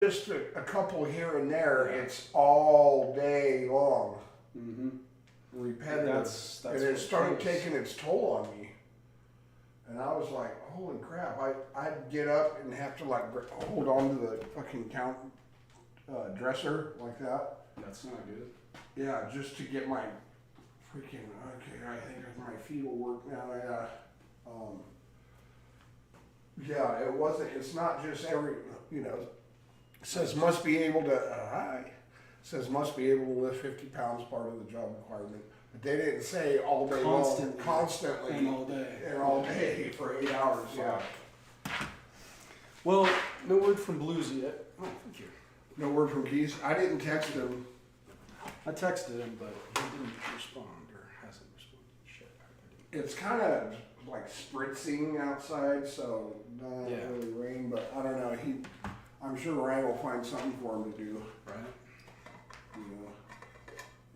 just a couple here and there. It's all day long. Mm-hmm. Repetitive. That's and it started taking its toll on me. And I was like, holy crap. I'd get up and have to like hold on to the fucking dresser like that. That's not good. Yeah, just to get my freaking, okay, I think my feet will work now. Yeah. Yeah, it's not just every, it says must be able to, says must be able to lift 50 pounds, part of the job requirement. But they didn't say all day long, constantly. And all day for 8 hours, yeah. Well, no word from Blues yet. Oh, thank you. No word from Keys? I didn't text him. I texted him, but he didn't respond, or hasn't responded. Shit. It's kind of like spritzing outside, so not really rain, but I don't know. I'm sure Ryan will find something for him to do. Right.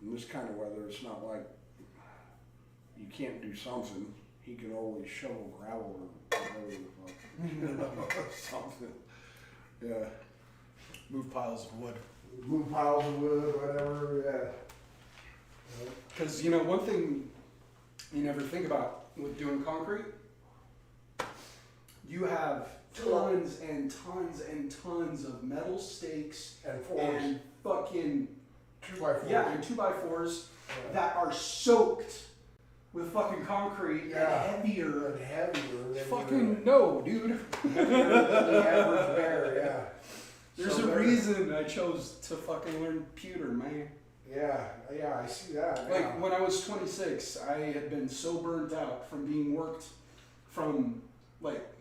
In this kind of weather, it's not like you can't do something. He can always shovel gravel or whatever. Something. Yeah. Move piles of wood. Move piles of wood, whatever, yeah. Because, one thing you never think about with doing concrete, you have tons and tons and tons of metal stakes and fours. And fucking 2x4s. Yeah, and 2x4s that are soaked with fucking concrete and heavier. And heavier. Fucking no, dude. Heavier than the average bear, yeah. There's a reason I chose to fucking learn pewter, man. Yeah, I see that. Like, when I was 26, I had been so burnt out from being worked from,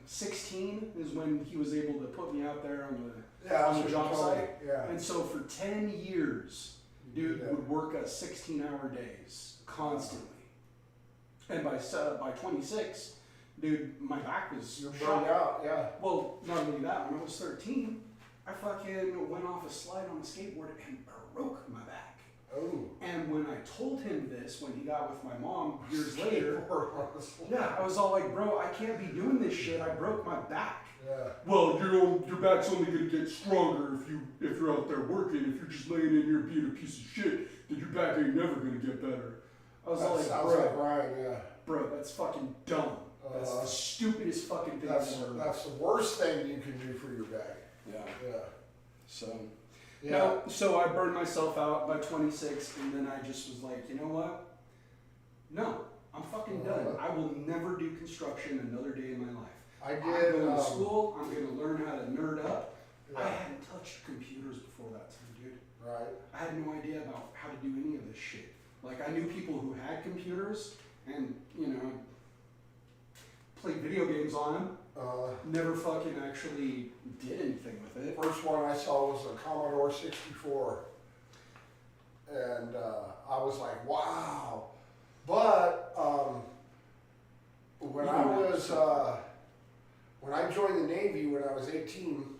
16 is when he was able to put me out there on the job site. Yeah. And so for 10 years, dude would work at 16-hour days constantly. And by 26, dude, my back was burned out, yeah. Well, not only that, when I was 13, I fucking went off a slide on the skateboard and broke my back. Oh. And when I told him this, when he got with my mom years later, I was all like, bro, I can't be doing this shit. I broke my back. Yeah. Well, your back's only gonna get stronger if you're out there working. If you're just laying in here being a piece of shit, then your back ain't never gonna get better. I was all like, bro, that's fucking dumb. That's the stupidest fucking thing ever. That's the worst thing you can do for your back. Yeah. So I burned myself out by 26, and then I just was like, you know what? No, I'm fucking done. I will never do construction another day in my life. I'm going to school. I'm going to learn how to nerd up. Yeah. I hadn't touched computers before that time, dude. Right. I had no idea about how to do any of this shit. Like, I knew people who had computers and, played video games on them. Never fucking actually did anything with it. First one I saw was a Commodore 64. And I was like, wow. But when I joined the Navy when I was 18,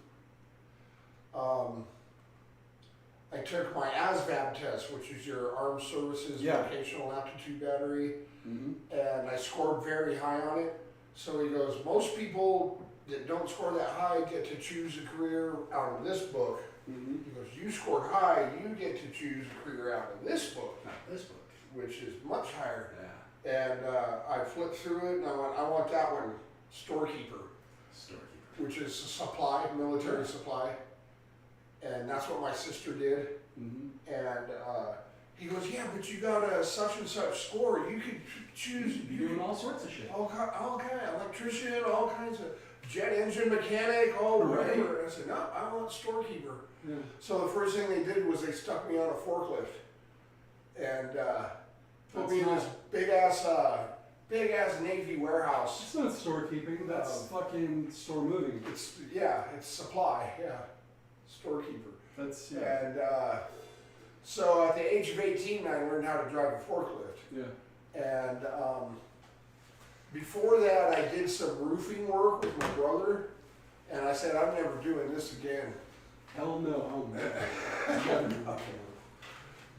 I took my ASVAB test, which is your Armed Services Vocational Aptitude Battery, and I scored very high on it. So he goes, most people that don't score that high get to choose a career out of this book. He goes, you scored high, you get to choose a career out of this book. Not this book. Which is much higher. Yeah. And I flipped through it and I want that one, storekeeper. Which is a supply, military supply. And that's what my sister did. And he goes, yeah, but you got a such and such score. You could choose. You're doing all sorts of shit. All kind of electrician, all kinds of jet engine mechanic, whatever. I said, no, I want storekeeper. Yeah. So the first thing they did was they stuck me on a forklift and put me in this big ass Navy warehouse. It's not storekeeping. That's fucking store moving. It's supply. Yeah, storekeeper. That's And so at the age of 18, I learned how to drive a forklift. Yeah. And before that, I did some roofing work with my brother, and I said, I'm never doing this again. Hell no.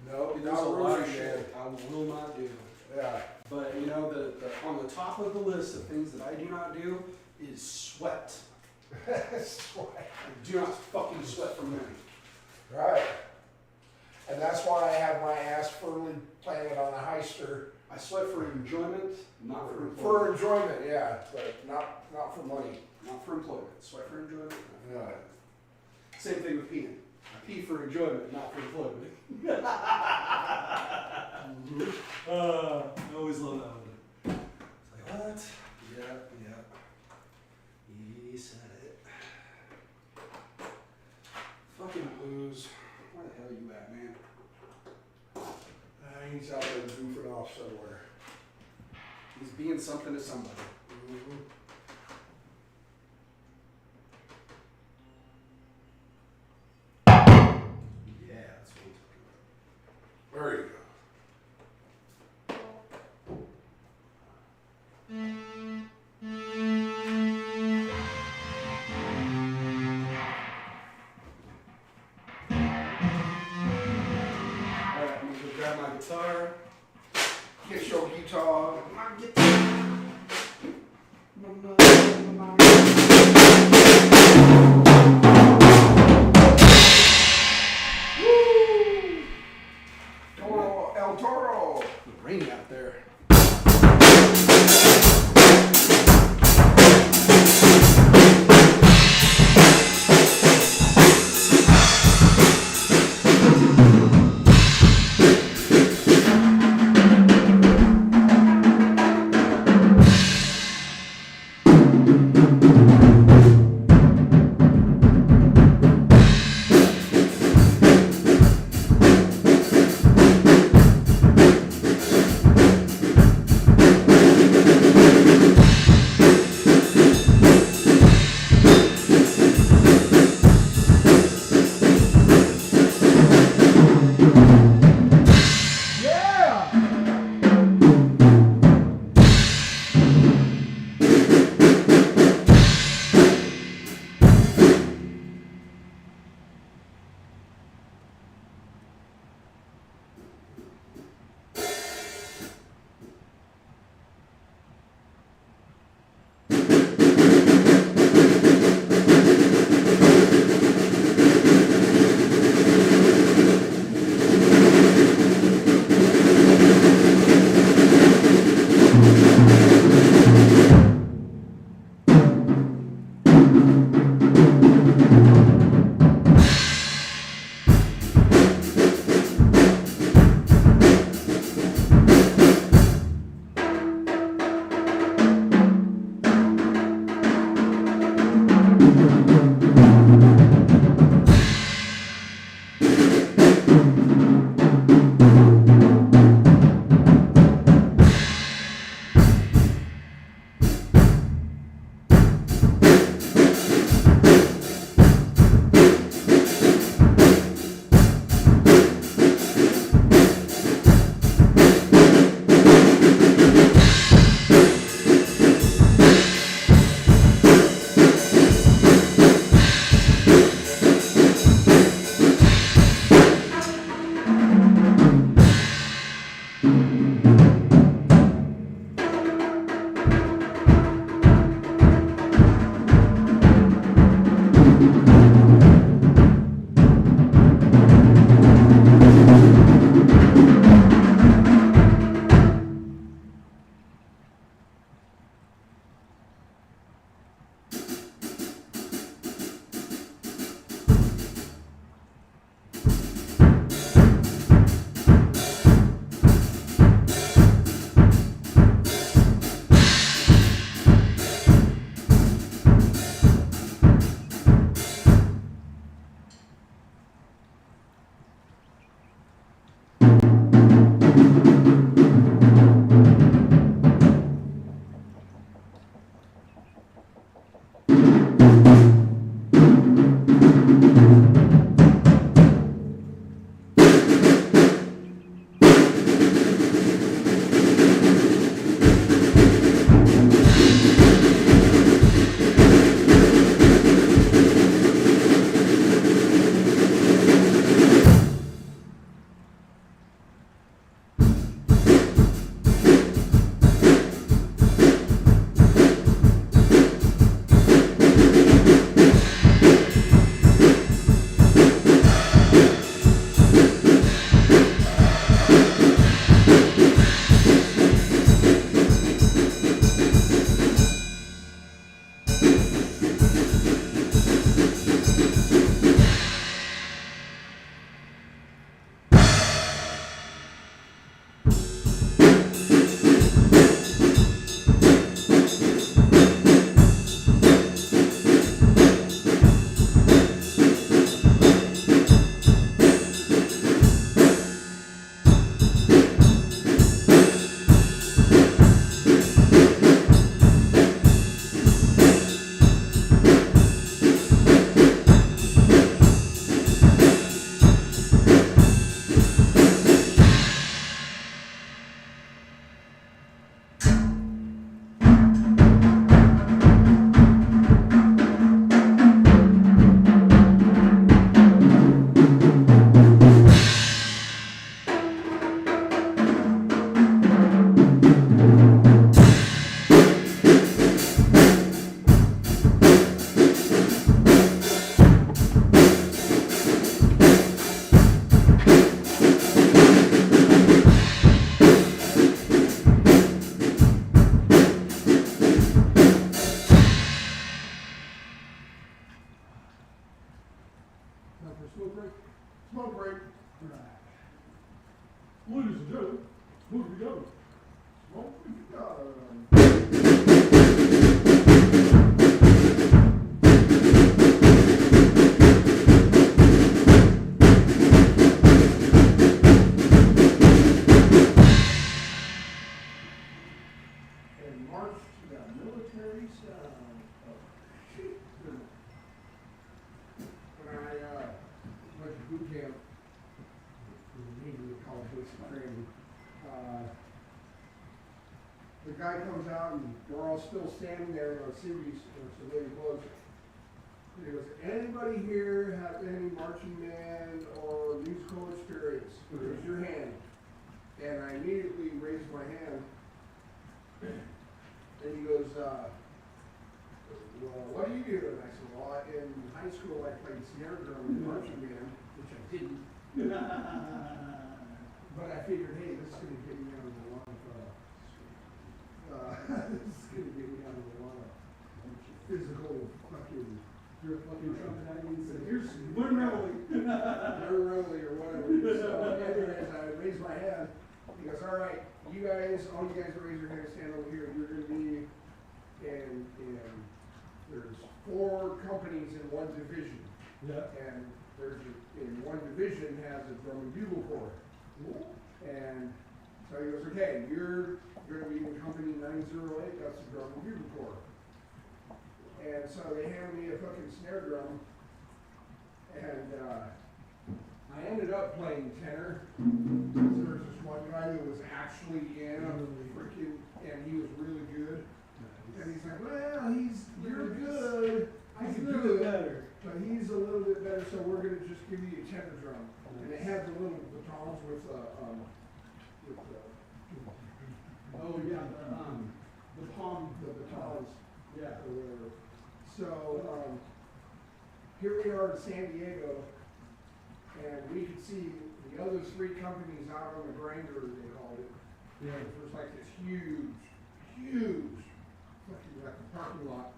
No, there's a lot of shit I will not do. Yeah. But on the top of the list of things that I do not do is sweat. Do not fucking sweat for money. Right. And that's why I have my ass firmly planted on a heister. I sweat for enjoyment, not for employment. For enjoyment, yeah, but not for money. Not for employment. Sweat for enjoyment. Yeah. Same thing with peeing. I pee for enjoyment, not for employment. I always love that one. It's like, what? Yeah. He said it. Fucking booze. Where the hell are you at, man? He's out there goofing off somewhere. He's being something to somebody. Mm-hmm. Yeah, that's what I'm talking about. There you go. Alright, I'm gonna go grab my guitar. Get your guitar. My guitar. Toro, El Toro. It's raining out there. for smoke break? Smoke break. Right. Ladies and gentlemen, smoke we go. Smoke we go. And march to that military sound of sheep. When I went to boot camp, immediately called basic training, the guy comes out and we're all still standing there in our cities or civilian clothes. And he goes, anybody here have any marching band or musical experience? Raise your hand. And I immediately raised my hand. And he goes, well, what do you do? And I said, well, in high school I played snare drum in marching band, which I didn't. But I figured, hey, this is going to get me out of a lot of, this is going to get me out of a lot of physical fucking, You're fucking trumpet at me and said, here's learn reveille. or whatever. So anyways, I raised my hand. He goes, all right, all you guys raise your hand, stand over here. You're going to be in there's 4 companies in one division. Yeah. And in one division has a drum and bugle corps. And so he goes, okay, you're going to be in company 908, that's the drum and bugle corps. And so they handed me a fucking snare drum, and I ended up playing tenor. There was this one guy that was actually in a freaking, and he was really good. And he's like, well, you're good. He's a little bit better. But he's a little bit better, so we're going to just give you a tenor drum. And it had the little batons with Oh yeah, the palm. the batons. Yeah. Or whatever. So here we are in San Diego, and we could see the other 3 companies out on the grinder, they called it. Yeah. It was like this huge fucking like a parking lot.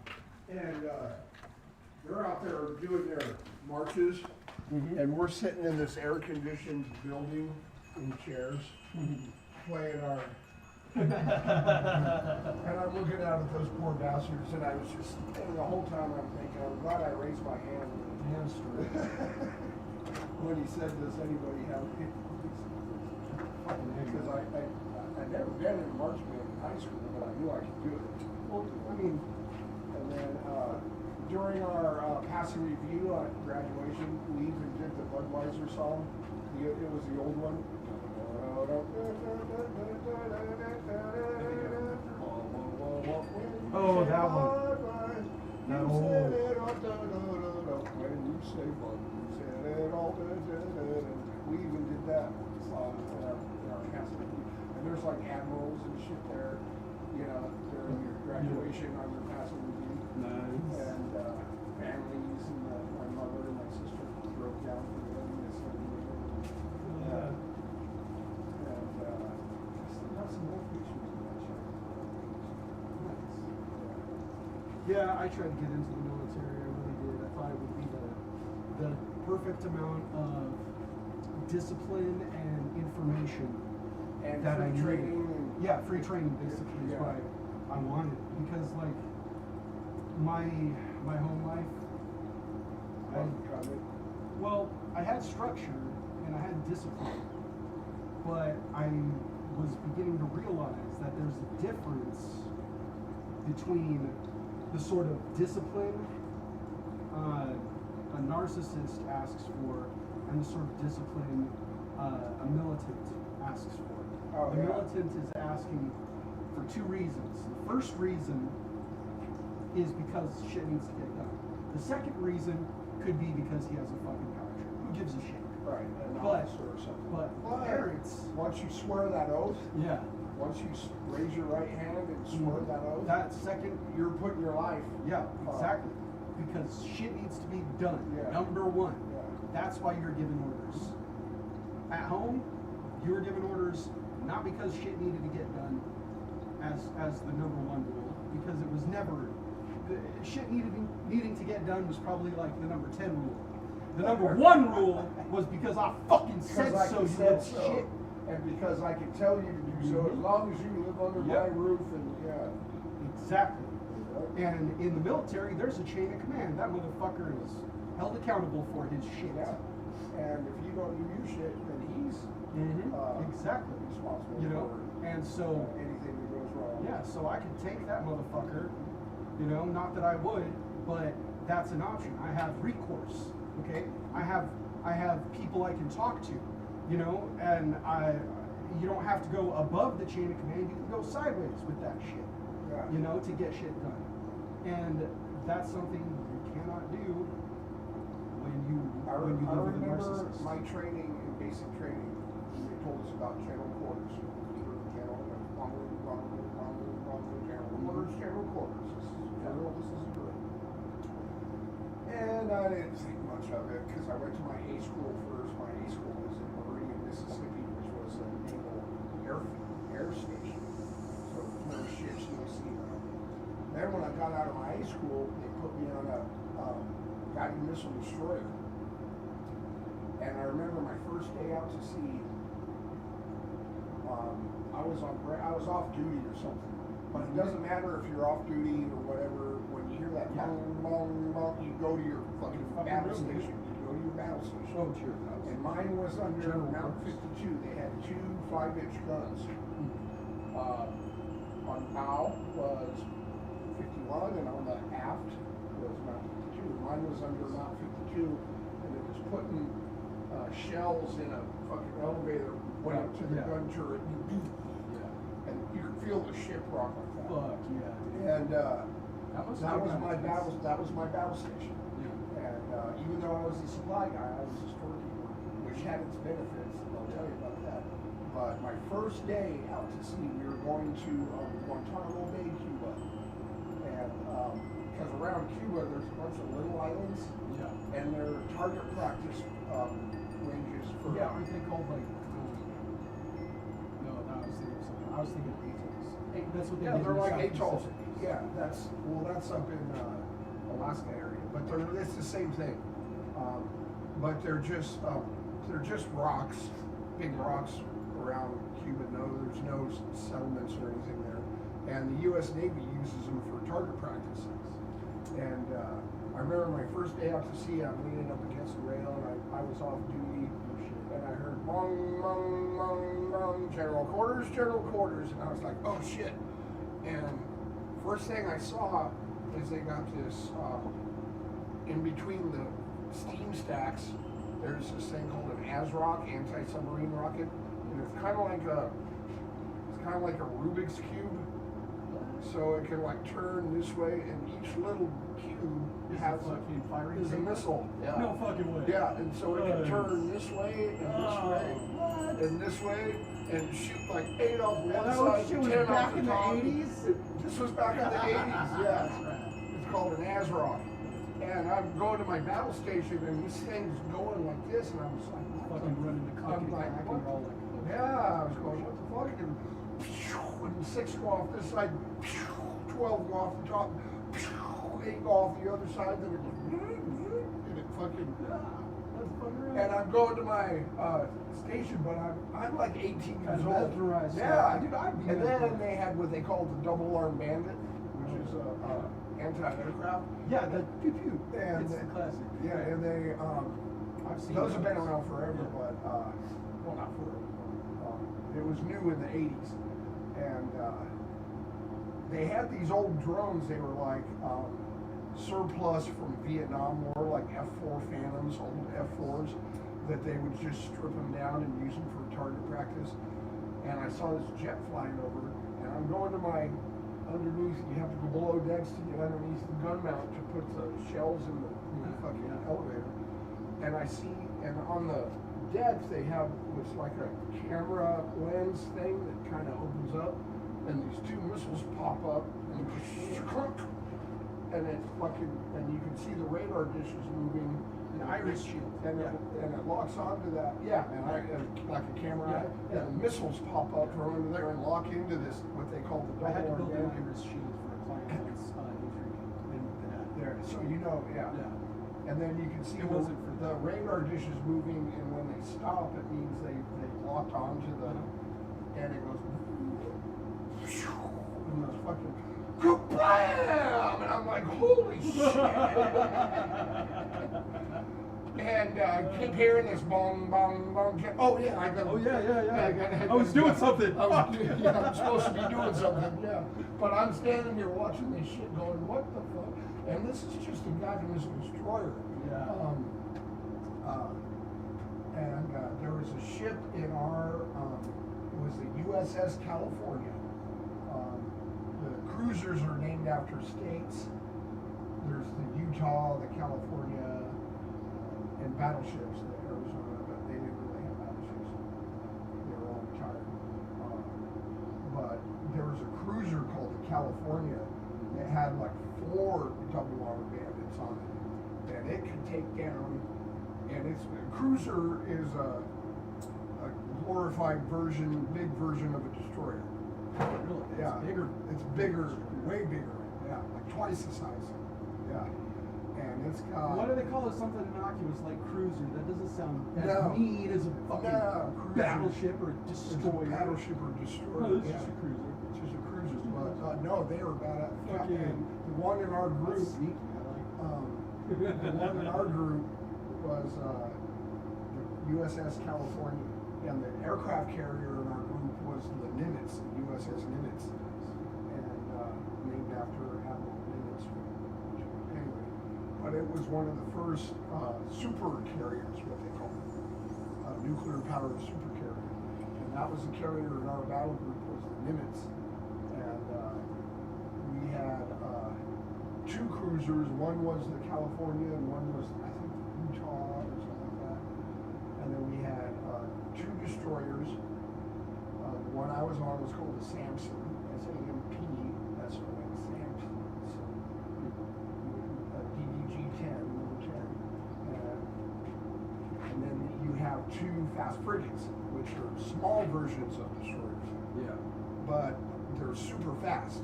And they're out there doing their marches, and we're sitting in this air-conditioned building in chairs, playing our. And I'm looking out at those poor bastards, and I was just, and the whole time I'm thinking, I'm glad I raised my hand with the hamster when he said, does anybody have because I'd never been in a marching band in high school, but I knew I could do it. Well, I mean, and then during our passing review at graduation, we even did the Budweiser song. It was the old one. Oh, that one. That old. When you say Bud, you said it all. We even did that in our passing review. And there's like admirals and shit there, you know, during your graduation on your passing review. Nice. And families and my mother and my sister broke down for them. Yeah. Some more pictures of that shit. Yeah, I tried to get into the military. I really did. I thought it would be the perfect amount of discipline and information And that I free needed. training. Yeah, free training basically is Yeah. what I wanted, because like my home life, I had structure and I had discipline, but I was beginning to realize that there's a difference between the sort of discipline a narcissist asks for and the sort of discipline a militant asks for. Oh, the yeah. militant is asking for 2 reasons. The first reason is because shit needs to get done. The second reason could be because he has a fucking power trip. Who gives a shit? Right, an But- officer or something. But parents, Once you swear that oath, yeah, once you raise your right hand and swear that oath, that second, you're putting your life. yeah, exactly. Because shit needs to be done. Yeah. Number 1. Yeah. That's why you're giving orders. At home, you were given orders not because shit needed to get done as the number 1 rule, because it was never shit needing to get done was probably like the number 10 rule. The number one rule was because I fucking said so, you little shit. And because I can tell you to do so, as long as you live under my roof, and Exactly. And in the military, there's a chain of command. That motherfucker is held accountable for his shit. Yeah. And if you don't do your shit, then he's exactly responsible. You know, and so anything that goes wrong. Yeah, so I could take that motherfucker. You know, not that I would, but that's an option. I have recourse. Okay, I have people I can talk to. You know, and you don't have to go above the chain of command. You can go sideways with that shit. Yeah. You know, to get shit done. And that's something you cannot do when you live with a narcissist. My training in basic training, they told us about general quarters. General quarters. This is good. And I didn't think much of it because I went to my A school first. My A school was in Meridian, Mississippi, which was a naval air station. So no ships, no sea. Then when I got out of my A school, they put me on a guided missile destroyer. And I remember my first day out to sea. I was off duty or something. But it doesn't matter if you're off duty or whatever. When you hear that bong, bong, bong, you go to your fucking battle station. You go to your battle station. Oh, sure. And mine was under Mount 52. They had two 5-inch guns. On bow was 51, and on the aft was Mount 52. Mine was under Mount 52, and it was putting shells in a fucking elevator, went up to the gun turret, and you could feel the ship rock like that. Fuck yeah. And that was my battle station. Yeah. And even though I was the supply guy, I was a storekeeper, which had its benefits, and I'll tell you about that. But my first day out to sea, we were going to Guantanamo Bay, Cuba. And because around Cuba, there's a bunch of little islands, and they're target practice ranges for... Yeah, aren't they called like... No, I was thinking of atolls. That's what they did. They're like South atolls. Pacific. Yeah, that's up in Alaska area, but it's the same thing. But they're just rocks, big rocks around Cuba. There's no settlements or anything there, and the U.S. Navy uses them for target practices. And I remember my first day out to sea, I'm leaning up against the rail, and I was off duty, and I heard bong, bong, bong, bong, general quarters, and I was like, oh shit. And first thing I saw is they got this, in between the steam stacks, there's this thing called an ASROC, anti-submarine rocket, and it's kind of like a Rubik's Cube. So it can like turn this way, and each little cube has a missile. Yeah. No fucking way. Yeah, and so it can turn this way and this way and this way and shoot like 8 off one side and 10 off the top. This was back in the 80s. Yeah. It's called an ASROC. And I'm going to my battle station, and this thing's going like this, and I was like, what fucking running the click and clack and roll like a yeah, I was going, what the fuck? And 6 go off this side, 12 go off the top, 8 go off the other side, then it goes, and it fucking, and I'm going to my station, but I'm like 18 years old. Yeah, dude, and then they had what they called the double arm bandit, which is anti-aircraft. Yeah, the pew pew. And it's the classic. Yeah, and they I've seen those have been around forever, but well, not forever. It was new in the 80s, and they had these old drones. They were like surplus from Vietnam War, like F-4 Phantoms, old F-4s, that they would just strip them down and use them for target practice. And I saw this jet flying over, and I'm going to my underneath. You have to go below decks to get underneath the gun mount to put the shells in the fucking elevator. And I see, and on the deck they have what's like a camera lens thing that kind of opens up, and these 2 missiles pop up, and it fucking, and you can see the radar dishes moving. An iris shield. And it locks onto that. Yeah, and like a camera. Yeah. And the missiles pop up from under there and lock into this, what they call the double. I had to build an bandit. iris shield for a client once, Adrian, in that. There, so you know, yeah. And then you can see It wasn't for the radar dish is moving, and when they stop, it means they locked onto the, and it goes, and those fucking, kablam! And I'm like, holy shit! And I keep hearing this bong, bong, bong. Oh yeah, I got. Oh yeah. I was doing something. I'm supposed to be doing something. Yeah, but I'm standing here watching this shit, going, what the fuck? And this is just a goddamn destroyer. Yeah. And there was a ship in our, it was the USS California. The cruisers are named after states. There's the Utah, the California, and battleships, the Arizona, but they didn't really have battleships. They were all retired. But there was a cruiser called the California that had like 4 double armor bandits on it, and it could take down. And a cruiser is a glorified version, big version of a destroyer. Really? Yeah, Bigger. It's bigger, way bigger. Yeah, like twice the size. Yeah. And it's got. Why do they call it something innocuous like cruiser? That doesn't sound as No. mean as a fucking cruiser. battleship or destroyer. It's a battleship or destroyer. No, it's just a cruiser. It's just a cruiser. But no, they were bad at Fucking- and the one in our group. That's sneaky. I like The one in our group was the USS California, and the aircraft carrier in our group was the Nimitz, the USS Nimitz, and named after Admiral Nimitz. Anyway, but it was one of the first super carriers, what they call it, nuclear-powered super carrier, and that was the carrier in our battle group was the Nimitz, and we had 2 cruisers. One was the California, and one was I think Utah or something like that. And then we had 2 destroyers. The one I was on was called the Samson, S-A-M-P-S-O-N, Samson. DDG-10, number 10. And then you have 2 fast frigates, which are small versions of destroyers. Yeah. But they're super fast.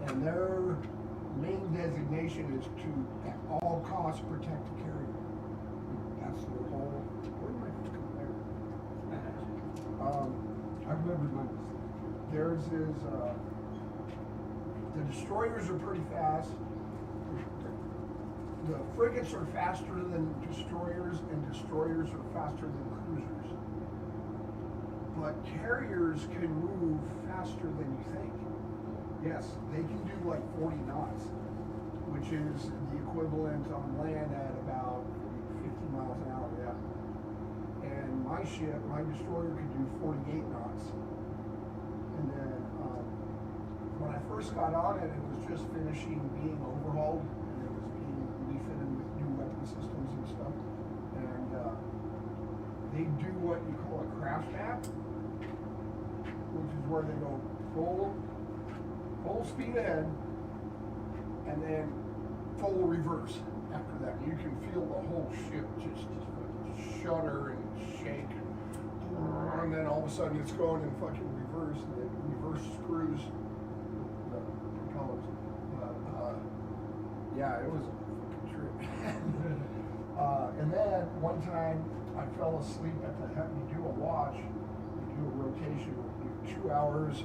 And their main designation is to, at all costs, protect the carrier. That's their whole. Where did my come there? I remember my. Theirs is. The destroyers are pretty fast. The frigates are faster than destroyers, and destroyers are faster than cruisers. But carriers can move faster than you think. Yes, they can do like 40 knots, which is the equivalent on land at about 50 miles an hour, yeah. And my ship, my destroyer could do 48 knots. And then when I first got on it, it was just finishing being overhauled, and it was being refitted with new weapon systems and stuff. And they do what you call a crash map, which is where they go full speed ahead, and then full reverse after that. You can feel the whole ship just shudder and shake, and then all of a sudden it's going in fucking reverse, and it reverse screws the propellers. Yeah, it was a fucking trip. And then one time I fell asleep at the head. You do a watch, you do a rotation, you do 2 hours.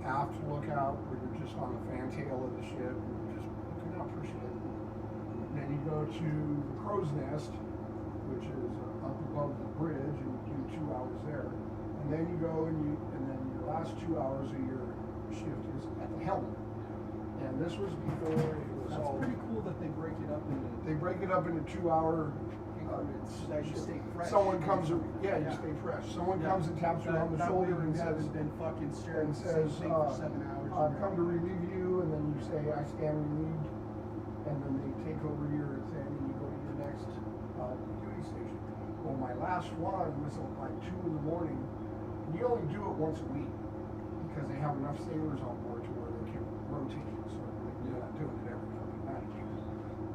Aft lookout, where you're just on the fantail of the ship, and you're just looking out for shit. And then you go to the crow's nest, which is up above the bridge, and you do 2 hours there. And then you go and then your last 2 hours of your shift is at the helm. And this was before it was That's all. pretty cool that they break it up into. They break it up into 2-hour. That you stay fresh. Someone comes, you stay fresh. Someone comes and taps you on the shoulder and says, been fucking staring and at the same says, thing for 7 hours. I've come to relieve you, and then you say, I stand relieved, and then they take over your thing, and you go to your next duty station. Well, my last one was at like 2 in the morning, and you only do it once a week, because they have enough sailors on board to where they can rotate, so you're not doing it every fucking night.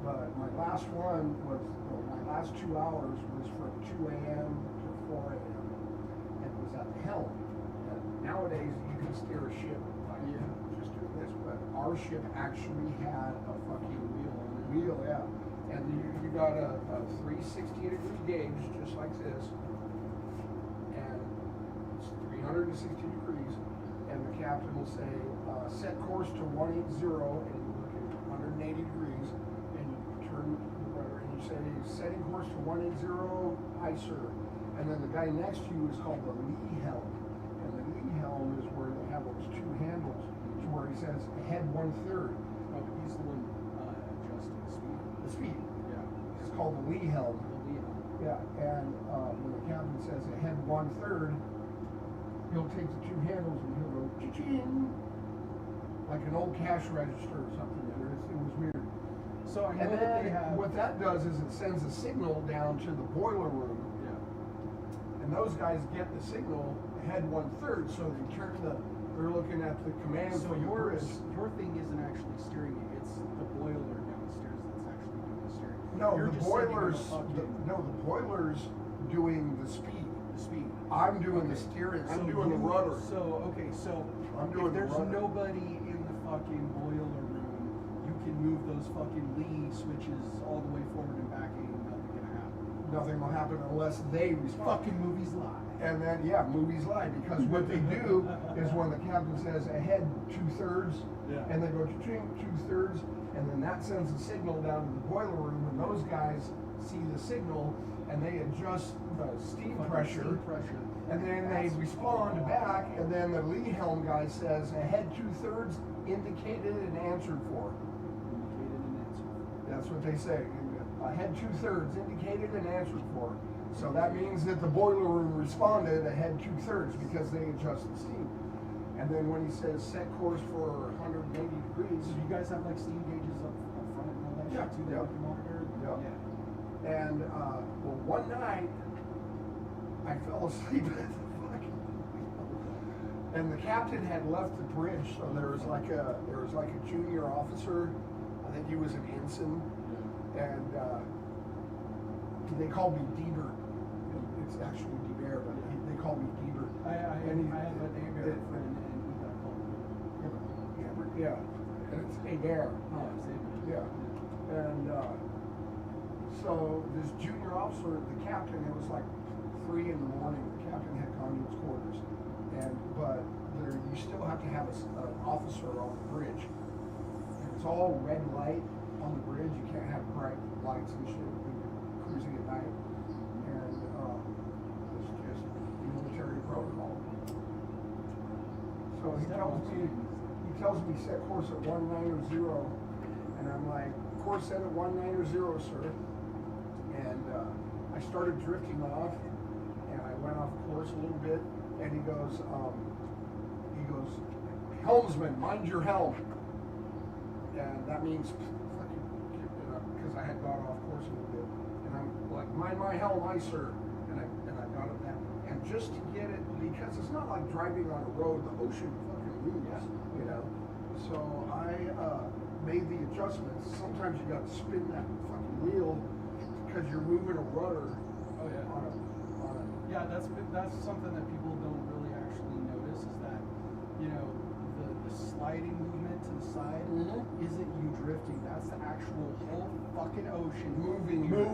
But my last one was, my last 2 hours was from 2 a.m. to 4 a.m. and it was at the helm. And nowadays you can steer a ship by just doing this, but our ship actually had a fucking wheel, yeah. And you got a 360-degree gauge, just like this, and it's 360 degrees, and the captain will say, set course to 180, and you look at 180 degrees, and you turn the rudder, and you say, setting course to 180, aye sir. And then the guy next to you is called the lee helm, and the lee helm is where they have those two handles, to where he says, ahead 1/3. Oh, he's the one adjusting the speed. The speed. Yeah. It's called the lee helm. The lee helm. Yeah, and when the captain says ahead 1/3, he'll take the two handles and he'll go cha-ching, like an old cash register or something. It was weird. So I know And that they then have. what that does is it sends a signal down to the boiler room, Yeah. and those guys get the signal ahead 1/3, so they turn they're looking at the command So for your yours. thing isn't actually steering it; it's the boiler downstairs that's actually doing the steering. No, You're the just sitting on boilers. The boilers doing the speed. the speed. I'm doing the steering. I'm doing the rudder. So okay, so I'm doing if there's the rudder. nobody in the fucking boiler room, you can move those fucking lead switches all the way forward and back. Ain't nothing gonna happen. Nothing will happen unless they respond. Fucking movies lie. And then, yeah, movies lie, because what they do is when the captain says ahead 2/3, Yeah. and they go cha-ching 2/3, and then that sends a signal down to the boiler room, and those guys see the signal, and they adjust the steam Fucking pressure, steam pressure. and then they respond back, and then the lee helm guy says ahead 2/3, indicated and answered for. Indicated and answered. That's what they say. Ahead 2/3, indicated and answered for. So that means that the boiler room responded ahead 2/3 because they adjust the steam. And then when he says set course for 180 degrees, So you guys have like steam gauges up front and all that Yeah, shit too that yeah. you can monitor? Yeah. And well, one night I fell asleep at the fucking and the captain had left the bridge, so there was like a junior officer. I think he was an ensign, and they called me Deber. It's actually Deber, but they call me Deber. I have a neighbor friend and he got called. Yeah, and it's a bear. Yeah, Yeah, and so this junior officer, the captain, it was like 3 in the morning. The captain had gone to his quarters, but you still have to have an officer on the bridge. And it's all red light on the bridge. You can't have bright lights and shit when you're cruising at night. And it's just military protocol. So he tells me set course at 190, and I'm like, course set at 190, sir. And I started drifting off, and I went off course a little bit, and he goes, helmsman, mind your helm. And that means, because I had gone off course a little bit, and I'm like, mind my helm, aye sir. And I got it down. And just to get it, because it's not like driving on a road, the ocean fucking moves, you know. So I made the adjustments. Sometimes you got to spin that fucking wheel because you're moving a rudder. Oh yeah. On a Yeah, that's something that people don't really actually notice is that, you know, the sliding movement to the side isn't you drifting. That's the actual whole fucking ocean moving your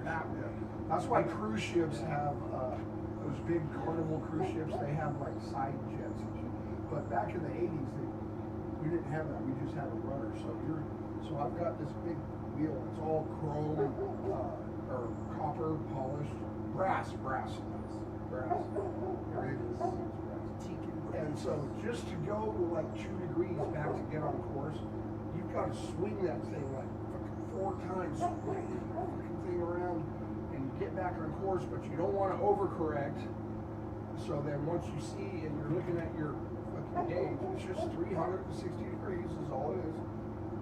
that way. That's why cruise ships have those big Carnival cruise ships. They have like side jets and shit. But back in the 80s, we didn't have that. We just had a rudder. So I've got this big wheel. It's all chrome or copper polished, brass. Everything is brass. And so just to go like 2 degrees back to get on course, you've got to swing that thing like fucking 4 times, swing the fucking thing around, and you get back on course, but you don't want to overcorrect. So then once you see and you're looking at your fucking gauge, it's just 360 degrees is all it is.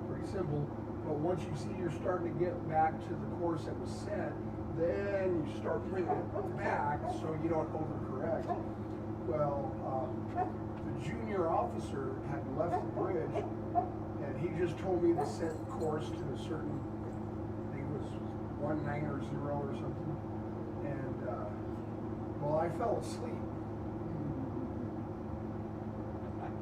Pretty simple. But once you see you're starting to get back to the course that was set, then you start bringing it back so you don't overcorrect. Well, the junior officer had left the bridge, and he just told me to set course to a certain, I think it was 190 or something. And, well, I fell asleep.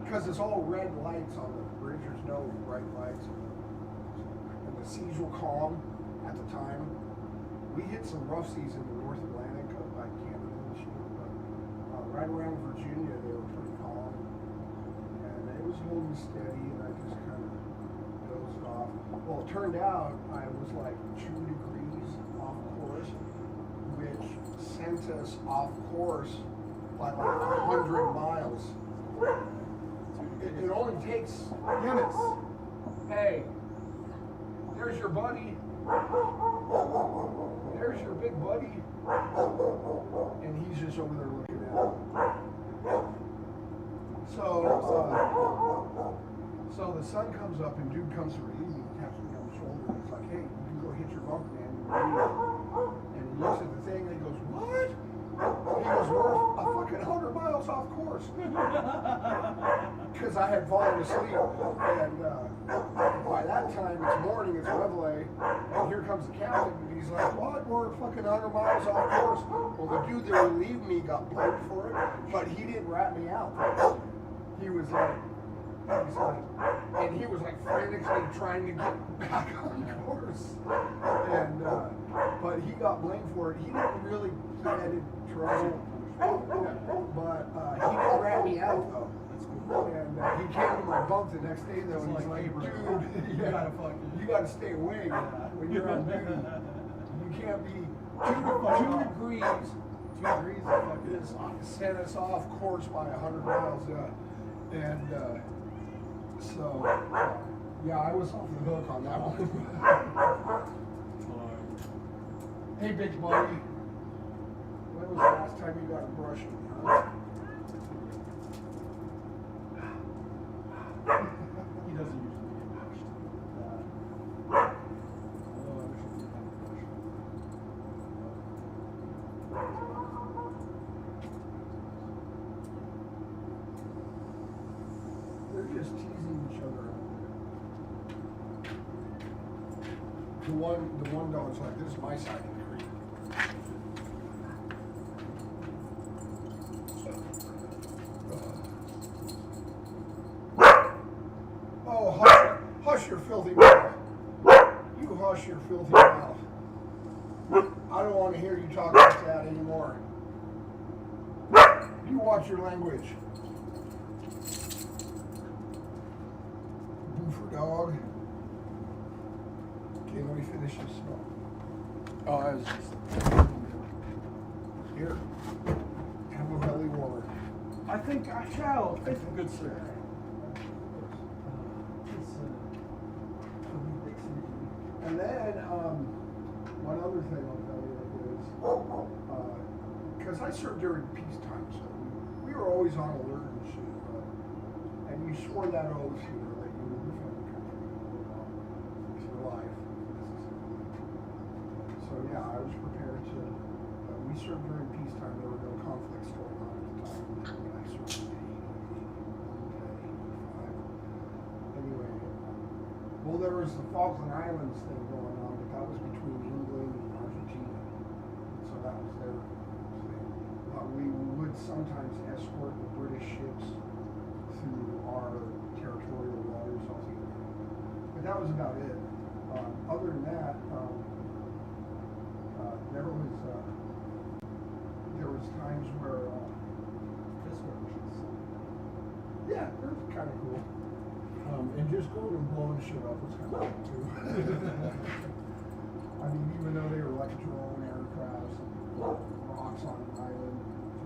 Because it's all red lights on the bridge, there's no bright lights. And the the seas were calm at the time. We hit some rough seas in the North Atlantic up by Canada and shit, but right around Virginia they were pretty calm. And it was holding steady, and I just kind of dozed off. Well, it turned out I was like 2 degrees off course, which sent us off course by like 100 miles. It only takes minutes. Hey, there's your buddy. There's your big buddy. And he's just over there looking at him. So the sun comes up and dude comes to relieve me, taps me on the shoulder, and he's like, hey, you can go hit your bunk, man. And he looks at the thing and he goes, what? He goes, we're a fucking 100 miles off course. Because I had fallen asleep. And by that time, it's morning, it's Reveille, and here comes the captain, and he's like, what? We're fucking 100 miles off course. Well, the dude that relieved me got blamed for it, but he didn't rat me out. He was like, and he was like frantically trying to get back on course. And, but he got blamed for it. He didn't really get in trouble, but he didn't rat me out though. And he came to my bunk the next day though, and he's like, dude, you gotta stay awake when you're on duty. You can't be 2 degrees. 2 degrees is sent us off course by 100 miles. And so, yeah, I was off the hook on that one. Hey, big buddy. When was the last time you got a brushing, huh? He doesn't usually get brushed. They're just teasing each other. The one dog's like, this is my side of the creek. Oh, hush your filthy mouth. You hush your filthy mouth. I don't want to hear you talk like that anymore. You watch your language. Boofer dog. Okay, let me finish this smoke. Oh, I was just... Here. Have a belly warmer. I think I shall. Thank you, good sir. And then, one other thing I'll tell you is, because I served during peacetime, so we were always on alert and shit, and you swore that oath, you know, that you would defend the country with your life. So yeah, I was prepared to, we served during peacetime, there were no conflicts going on at the time when I served in 85. Anyway, well, there was the Falkland Islands thing going on, but that was between England and Argentina. So that was their thing. We would sometimes escort the British ships through our territorial waters altogether. But that was about it. Other than that, there was times where This one is. yeah, it was kind of cool. And just going and blowing shit up was kind of cool too. I mean, even though they were like drone aircrafts and rocks on an island,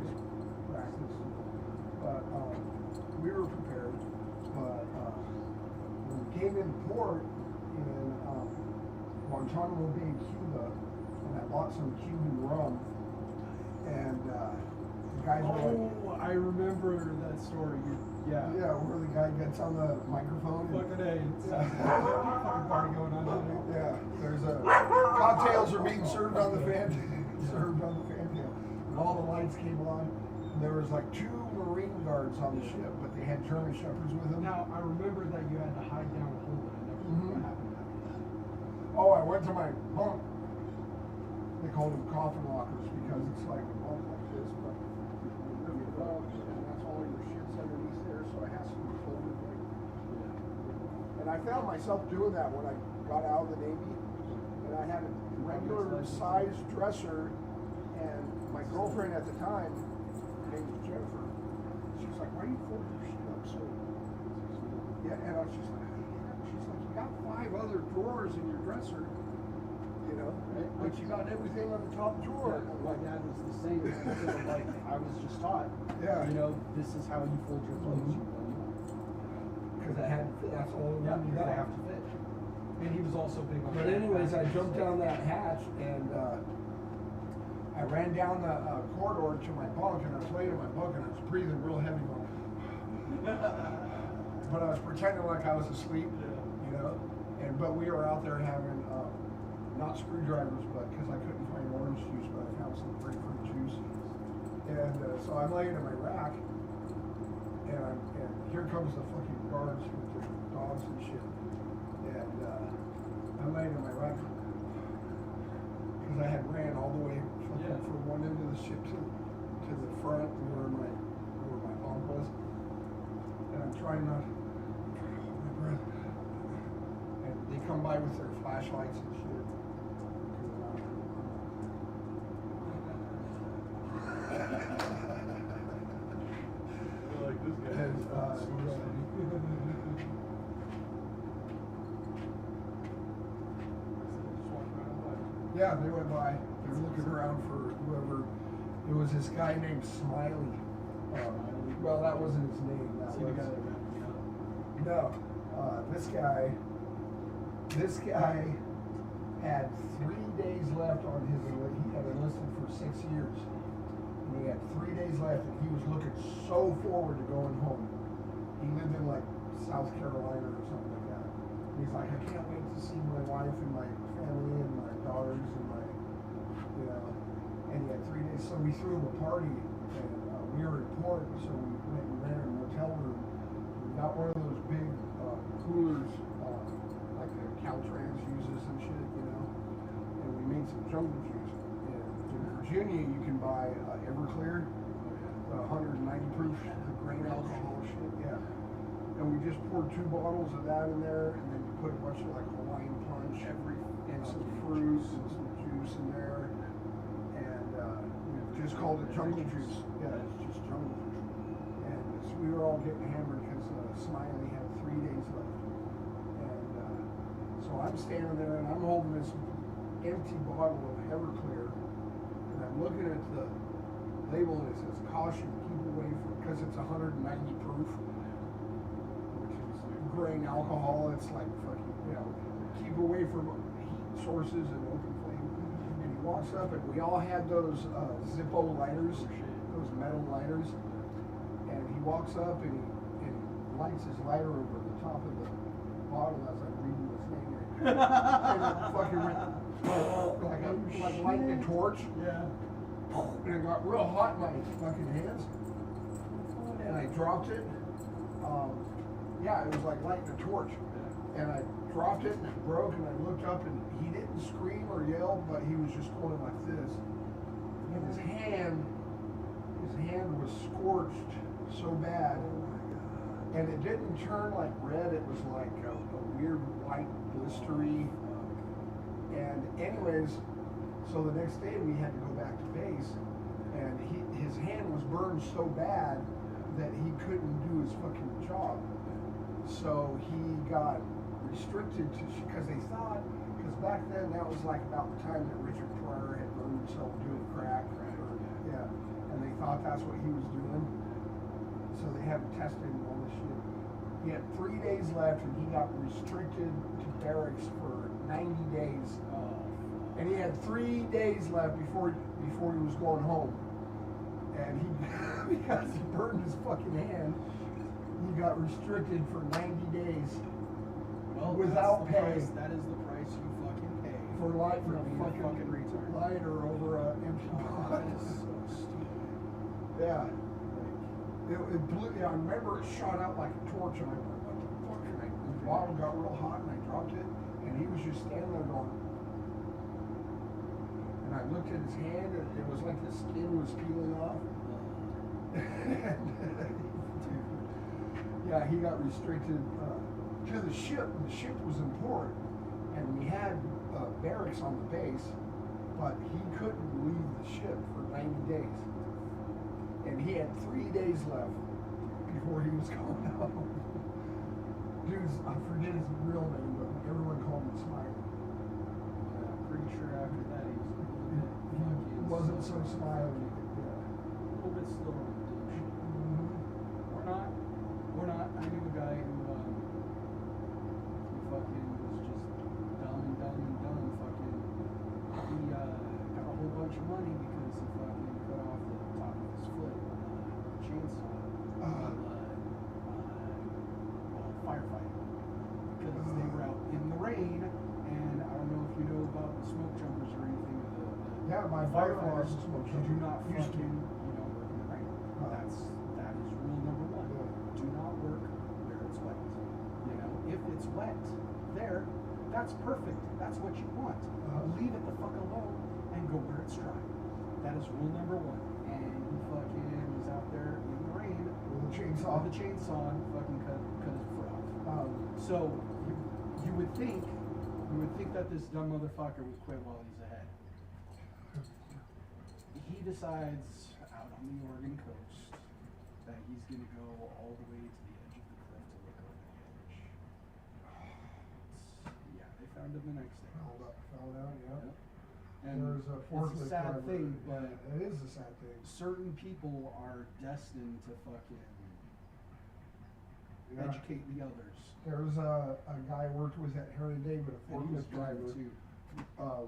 just practice. But we were prepared. But when we came into port in Guantanamo Bay, Cuba, and I bought some Cuban rum, and the guys were like, I remember that story. Yeah. yeah, where the guy gets on the microphone. Fucking A. Yeah. Fucking party going on today. Yeah, there's cocktails are being served on the fantail. And all the lights came on. And there was like 2 Marine guards on the ship, but they had German Shepherds with them. Now, I remember that you had to hide down a hole, and I never knew what happened after that. Oh, I went to my bunk. They called them coffin lockers because it's like a bunk like this, but really above, and that's all your shit's underneath there, so it has to be folded like. And I found myself doing that when I got out of the Navy, and I had a regular sized dresser, and my girlfriend at the time, her name was Jennifer, she was like, why do you fold your shit up so? Yeah, and I was just like, she's like, you got 5 other drawers in your dresser, you know, but you got everything on the top drawer. Yeah, my dad was the same. Like, I was just taught, you know, this is how you fold your clothes. Because I had to fit, that's all they have to fit. And he was also big on. But anyways, I jumped down that hatch and I ran down the corridor to my bunk, and I was laying in my bunk and I was breathing real heavy, going, but I was pretending like I was asleep, you know. But we were out there having not screwdrivers, but because I couldn't find orange juice, but I found some grapefruit juice. And so I'm laying in my rack, and here comes the fucking guards with their dogs and shit. And I'm laying in my rack because I had ran all the way from one end of the ship to the front where my bunk was, and I'm trying not to hold my breath. And they come by with their flashlights and shit. Like this guy. Yeah, they went by. They were looking around for whoever. It was this guy named Smiley. Well, that wasn't his name. That was no. This guy had 3 days left on his. He had enlisted for 6 years. And he had 3 days left, and he was looking so forward to going home. He lived in like South Carolina or something like that. And he's like, I can't wait to see my wife and my family and my daughters and my, you know. And he had 3 days, so we threw him a party, and we were in port, so we went and rented a motel room. We got one of those big coolers, like the Caltrans uses and shit, you know. And we made some jungle juice. And in Virginia, you can buy Everclear, 190 proof, the grain alcohol shit, yeah. And we just poured 2 bottles of that in there, and then you put a bunch of like Hawaiian punch, and some fruit and some juice in there, and we just called it jungle juice. Yeah, it's just jungle juice. And so we were all getting hammered because Smiley had 3 days left. And so I'm standing there and I'm holding this empty bottle of Everclear, and I'm looking at the label and it says caution, keep away from, because it's 190 proof, which is grain alcohol. It's like fucking, you know, keep away from heat sources and open flame. And he walks up, and we all had those Zippo lighters, those metal lighters. And he walks up and he lights his lighter over the top of the bottle as I'm reading his name. And it fucking went like lighting a torch. Yeah. And it got real hot in my fucking hands. And I dropped it. Yeah, it was like lighting a torch. And I dropped it and it broke, and I looked up and he didn't scream or yell, but he was just going like this. And his hand was scorched so bad. And it didn't turn like red, it was like a weird white blistery. And anyways, so the next day we had to go back to base, and his hand was burned so bad that he couldn't do his fucking job. So he got restricted to, because they thought, because back then that was like about the time that Richard Pryor had burned himself doing crack, and they thought that's what he was doing. So they had him tested and all this shit. He had 3 days left, and he got restricted to barracks for 90 days. And he had 3 days left before he was going home. And he, because he burned his fucking hand, he got restricted for 90 days. Well, without pay. That is the price you fucking pay For light, for being a fucking retard. lighter over an empty That bottle. is so stupid. Yeah. It blew, I remember it shot out like a torch, and I went, what the fuck? And the bottle got real hot, and I dropped it, and he was just standing there going. And I looked at his hand, and it was like the skin was peeling off. Yeah, he got restricted to the ship. The ship was in port, and we had barracks on the base, but he couldn't leave the ship for 90 days. And he had 3 days left before he was going home. Dude's, I forget his real name, but everyone called him Smiley. I'm pretty sure after that he wasn't so smiley. A little bit slower on the shit. Or not. I knew a guy who fucking was just dumb. Fucking, he got a whole bunch of money because he fucking cut off the top of his foot on a chainsaw while firefighting. Because they were out in the rain, and I don't know if you know about the smoke jumpers or anything. Yeah, my firefighters smoke do not used fucking, to. work in the rain. That is rule number one. Do not work where it's wet. If it's wet there, that's perfect. That's what you want. Leave it the fuck alone and go where it's dry. That is rule number one. And he fucking was out there in the rain With a chainsaw. and fucking cut his foot off. So you would think that this dumb motherfucker would quit while he's ahead. He decides out on the Oregon coast that he's going to go all the way to the edge of the cliff to look over the edge. Yeah, they found him the next day. Found out, yeah. Yep. And There's a forklift it's a sad driver. thing, but It is a sad thing. certain people are destined to fucking educate the others. There was a guy worked with at Harry David, a And he was forklift driver. too.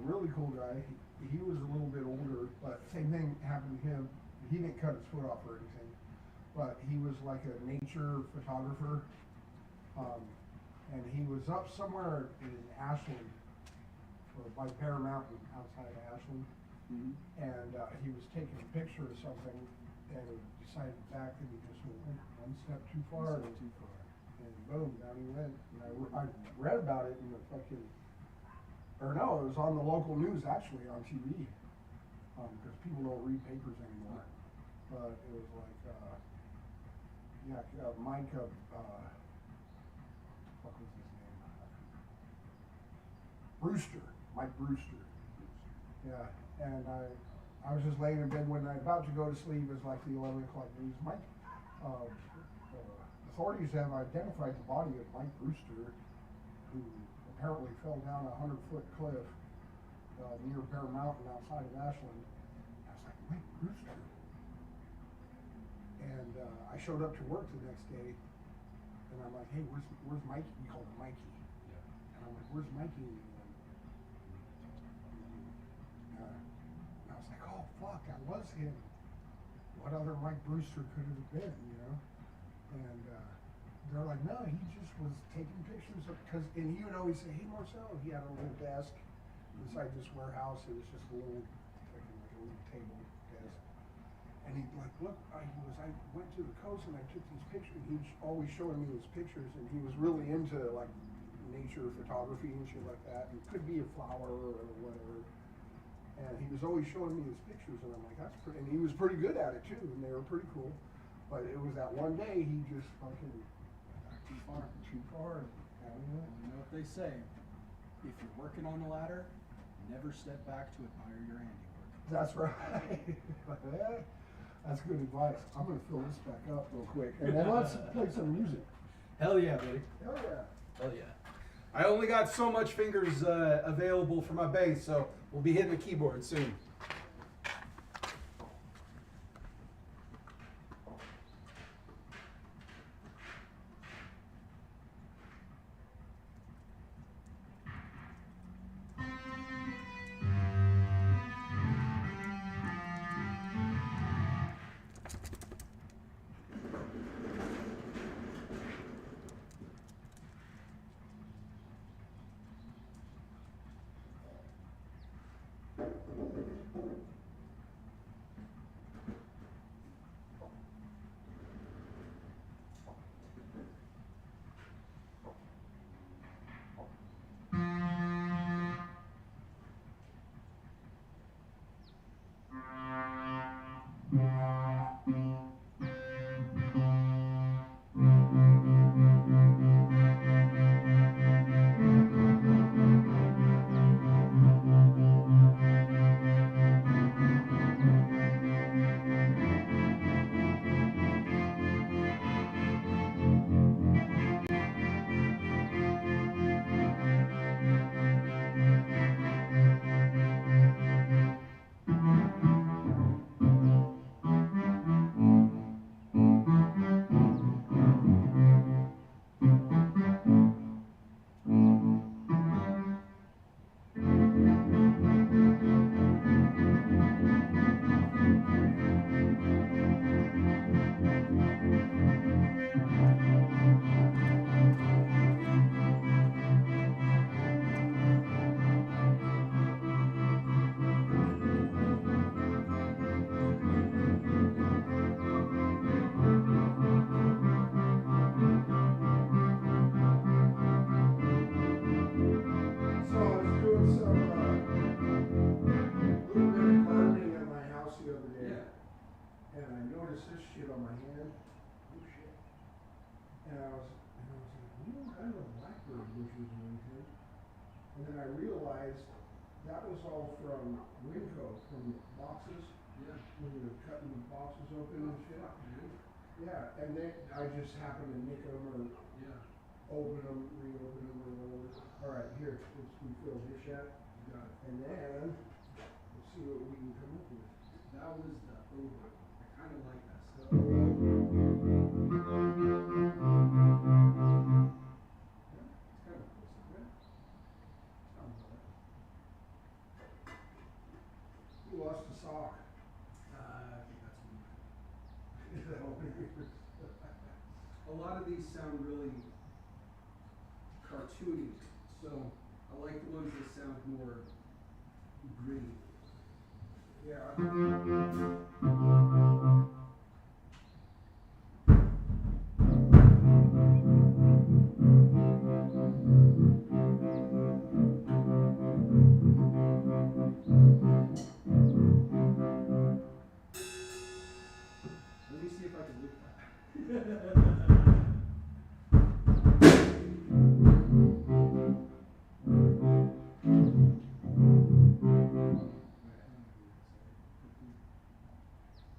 Really cool guy. He was a little bit older, but same thing happened to him. He didn't cut his foot off or anything, but he was like a nature photographer. And he was up somewhere in Ashland, or by Bear Mountain outside of Ashland. Mm-hmm. And he was taking a picture of something and he decided back that he just went one step too far. And boom, down he went. And I read about it in the fucking, or no, it was on the local news actually on TV, because people don't read papers anymore. But it was like, Mike, what was his name? Mike Brewster. Yeah, and I was just laying in bed when I about to go to sleep. It was like the 11 o'clock news. Mike, authorities have identified the body of Mike Brewster, who apparently fell down a 100-foot cliff near Bear Mountain outside of Ashland. I was like, Mike Brewster. And I showed up to work the next day, and I'm like, hey, where's Mikey? We called him Mikey. Yeah. And I'm like, where's Mikey? And I was like, oh fuck, that was him. What other Mike Brewster could it have been, you know? And they're like, no, he just was taking pictures of, and he would always say, hey Marcel, he had a little desk inside this warehouse. It was just a little, like a little table desk. And he'd like, look, I went to the coast and I took these pictures. He's always showing me his pictures, and he was really into like nature photography and shit like that. It could be a flower or whatever. And he was always showing me his pictures, and I'm like, that's pretty, and he was pretty good at it too, and they were pretty cool. But it was that one day he just fucking too far. And, You know what they say? If you're working on a ladder, never step back to admire your handiwork. That's right. That's good advice. I'm gonna fill this back up real quick, and then let's play some music. Hell yeah, buddy. Hell yeah. Hell yeah. I only got so much fingers available for my bass, so we'll be hitting the keyboard soon. other day. And I noticed this shit on my hand. Oh shit. And I was like, you don't have a blackbird bushes or anything. And then I realized that was all from Winco, from boxes. Yeah. When you were cutting the boxes open and shit. Yeah, and then I just happened to nick them or open them, reopen them or whatever. All right, here, let's refill this shot. You got it. And then let's see what we can come up with. That was the over. I kind of like that stuff. Yeah, it's kind of close, isn't it? Sounds alright. Who lost a sock? I think that's one. Is that one of yours? A lot of these sound really cartoony, so I like the ones that sound more gritty. Yeah. Let me see if I can loop that.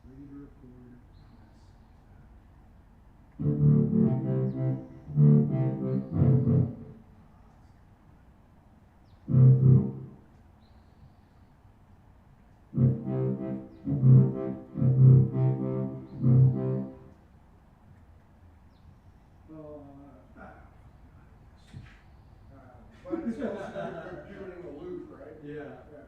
Ready to record. But it's also doing a loop, right? Yeah. Yeah.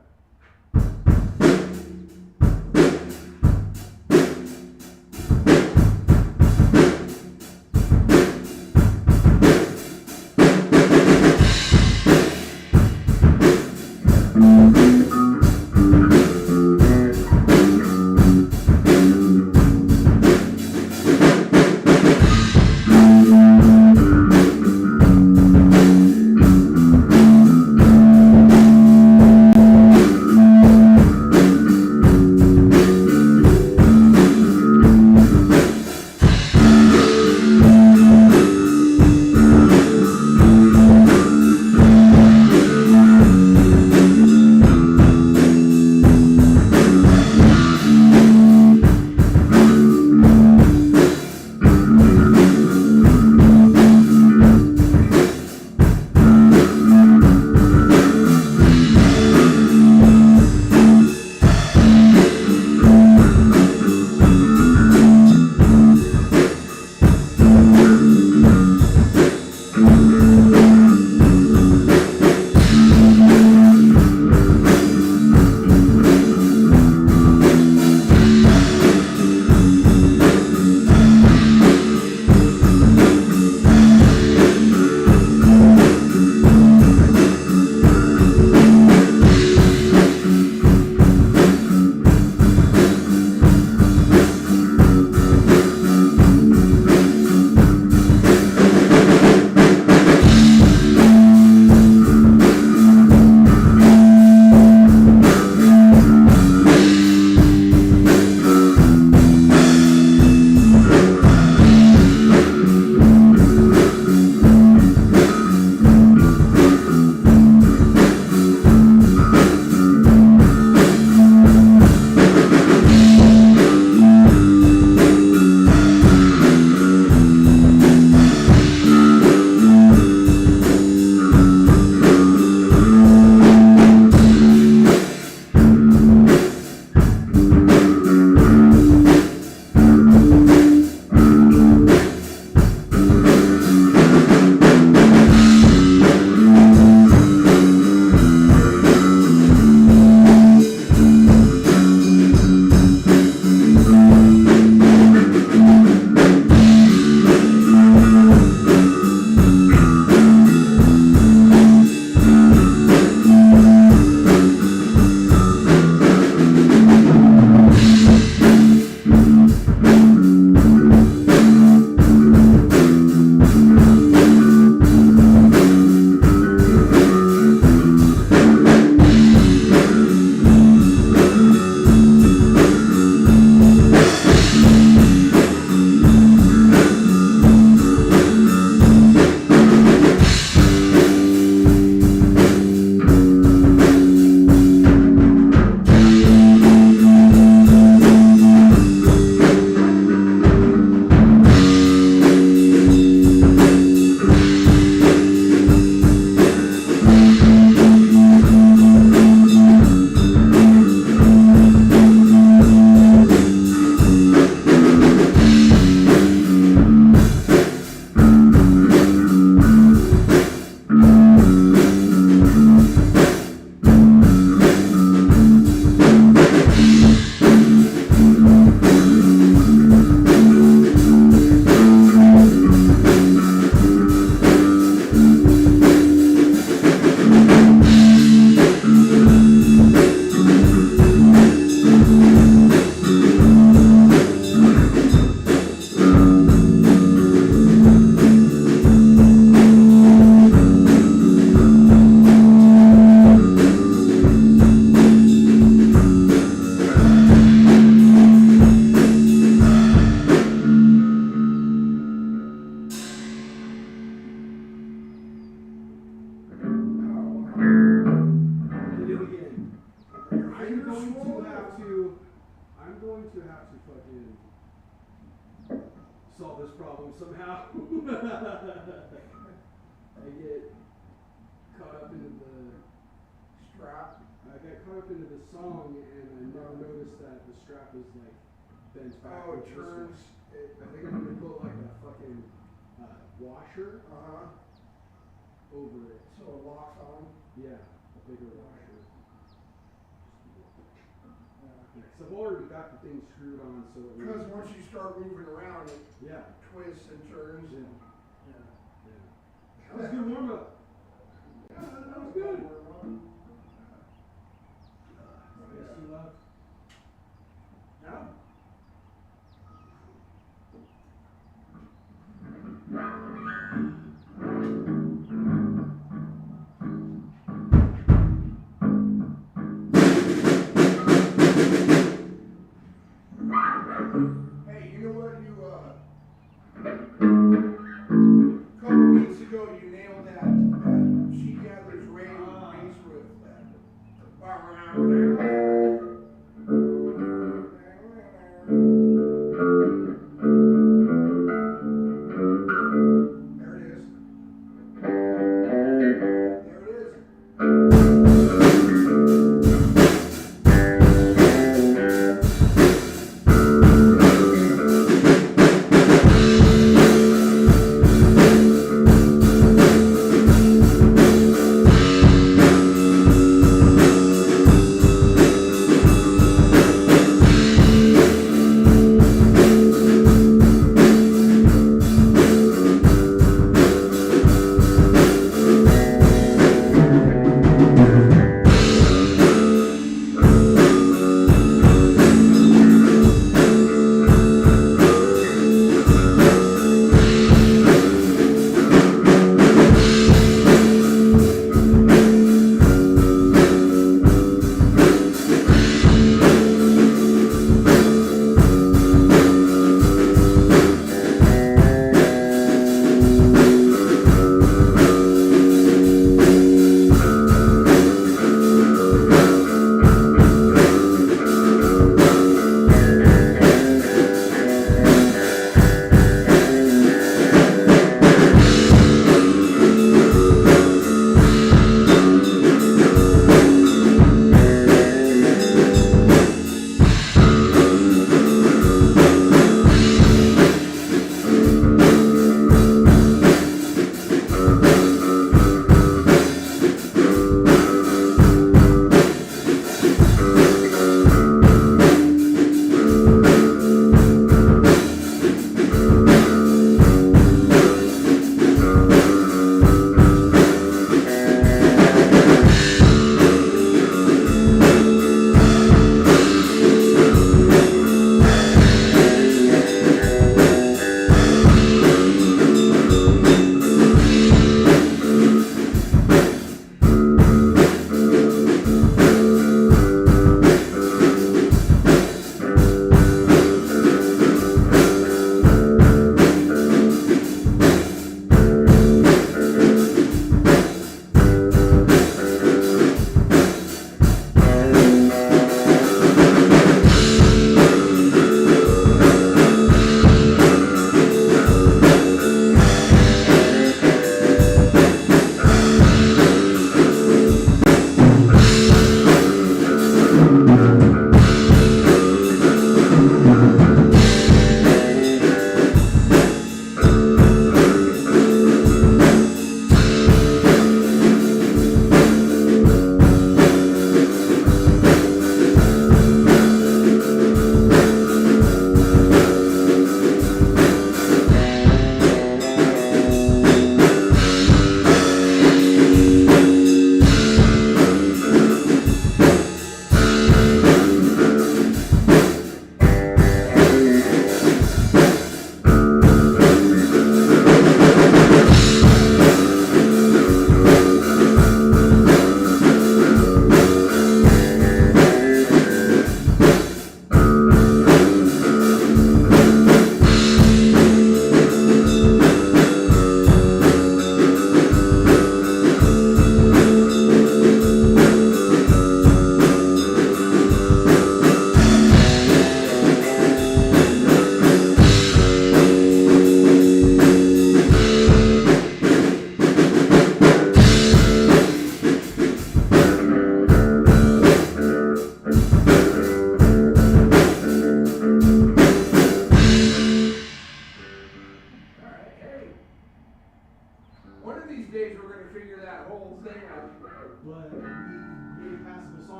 to fucking solve this problem somehow. I get caught up into the Strap. I got caught up into the song and I never noticed that the strap is like bent back. Oh, it turns. I think I'm gonna put like a fucking washer over it. So it locks on. Yeah, a bigger washer. Because I've already got the thing screwed on, so it Because once you start moving around, it yeah, twists and turns. yeah, Yeah. yeah. That was a good warm up. Yeah, that was good. Yes, you love. No? Hey, you know what? A couple weeks ago, you nailed that She Gathers Rain bass riff. There it is. There it is.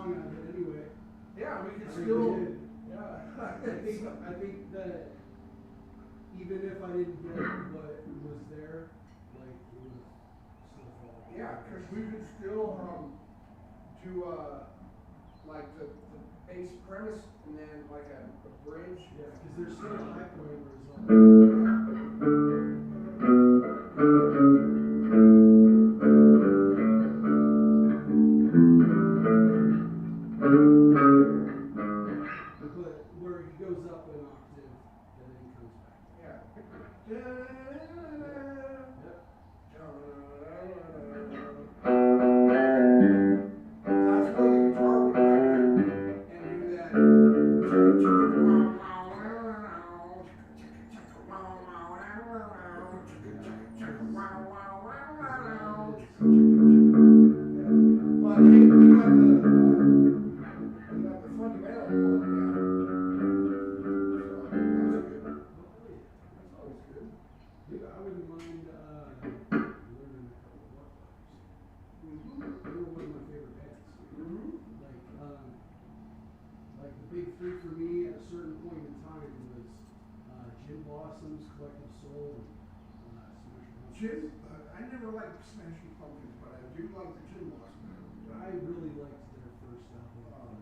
song out of it anyway. Yeah, we could I still. did. Yeah. I think that even if I didn't get what was there, like it would still fall. Yeah, because we could still do like the base premise and then like a bridge. Yeah, because there's still a high point where it's like. But where he goes up an octave and then he comes back. Yeah. Yep. That's where the guitar would come in and do that. But hey, we got the fundamental going down. So that's good. That's always good. Dude, I wouldn't mind learning a couple of block flowers. They were one of my favorite bands. Like the big three for me at a certain point in time was Gin Blossoms, Collective Soul, and Smashing Gin, Pumpkins. I never liked Smashing Pumpkins, but I do like the Gin Blossom. I really liked their first album,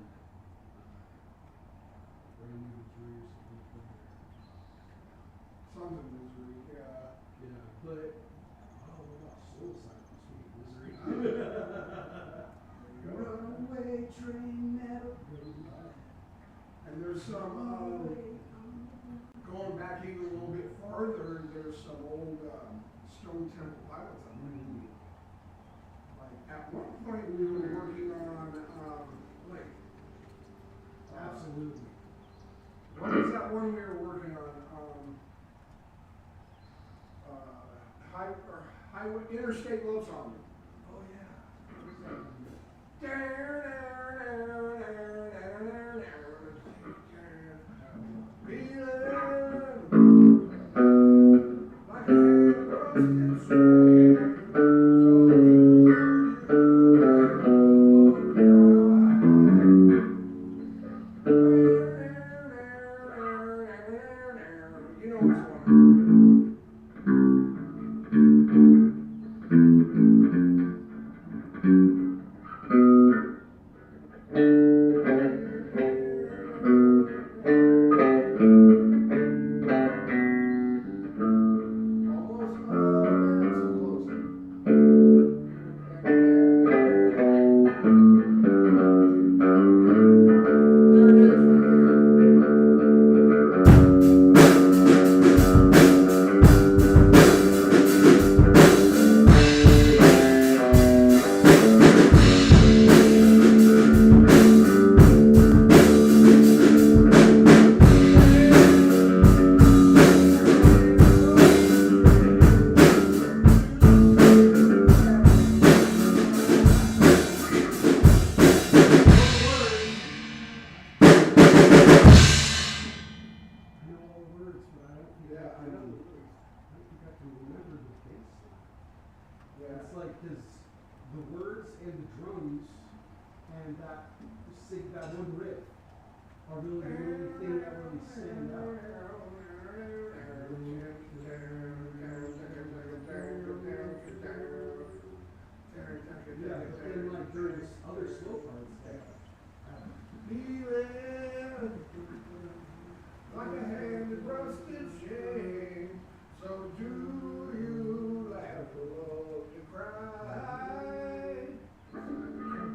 Brand New Misery or something like that. Sons of Misery, yeah. Yeah, but what about Soul Silence, Sweet Misery? Runaway train never goes by. And there's some, going back even a little bit farther, there's some old Stone Temple Pilots I really like. At one point we were working on, Absolutely. what was that one we were working on? Highway, Interstate Love Song. Oh yeah. Like a hand across you know which one. Almost, man, so close. There it is right there. I know all the words, but I don't think Yeah, I know. I don't think I can remember the bass line. Yeah. It's like because the words and the drums and that one riff are really the only thing that really stand out. Yeah, but then like there's other slow parts. Like a hand in rusted chain. So do you laugh or love to cry?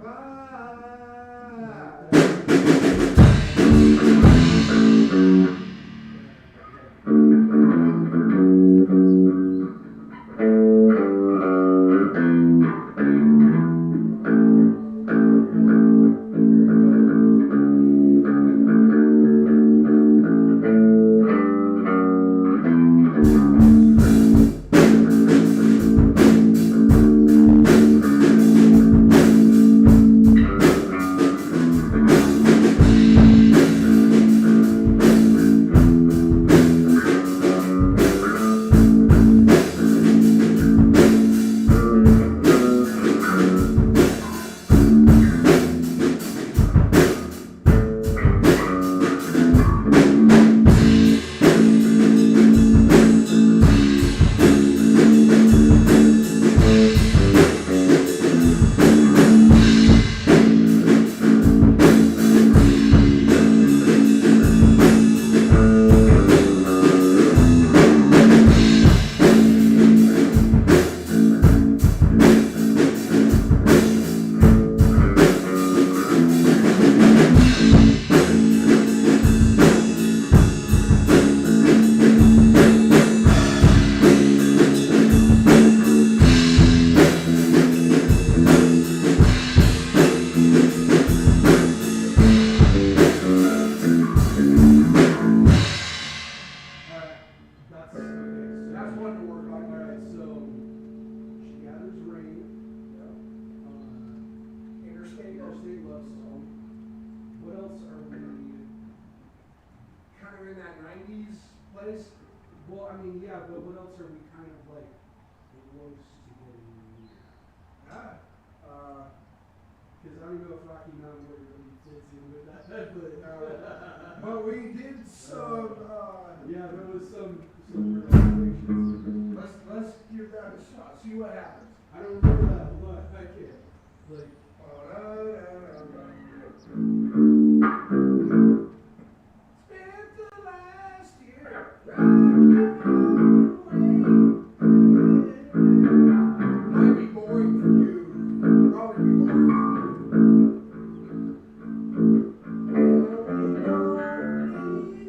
Bye. kind of in that 90s place? Well, I mean, yeah, but what else are we kind of like close to getting near? Because I don't know if Rocky Mountain really fits in with that, But we did some. yeah, there was some relations. Let's give that a shot. See what happens. I don't remember that, but I can't. Like, Spent the last year might be boring for you. Probably be boring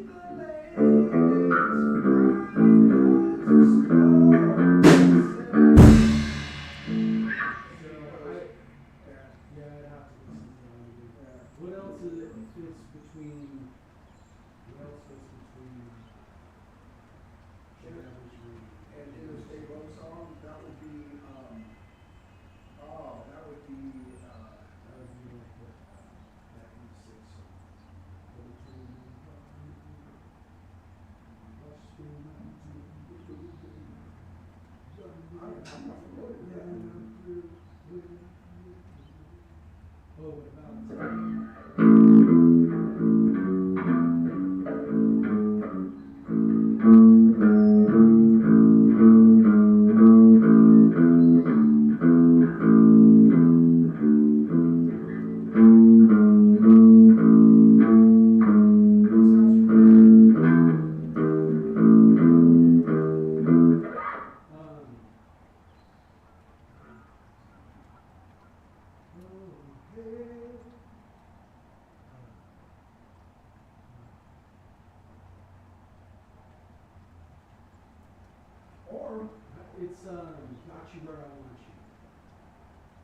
for what else is it fits between? What else fits between? and Interstate Love Song, that would be that would be like that E6 song. I'm not familiar with that. Oh, what about? Or It's got you where I want you.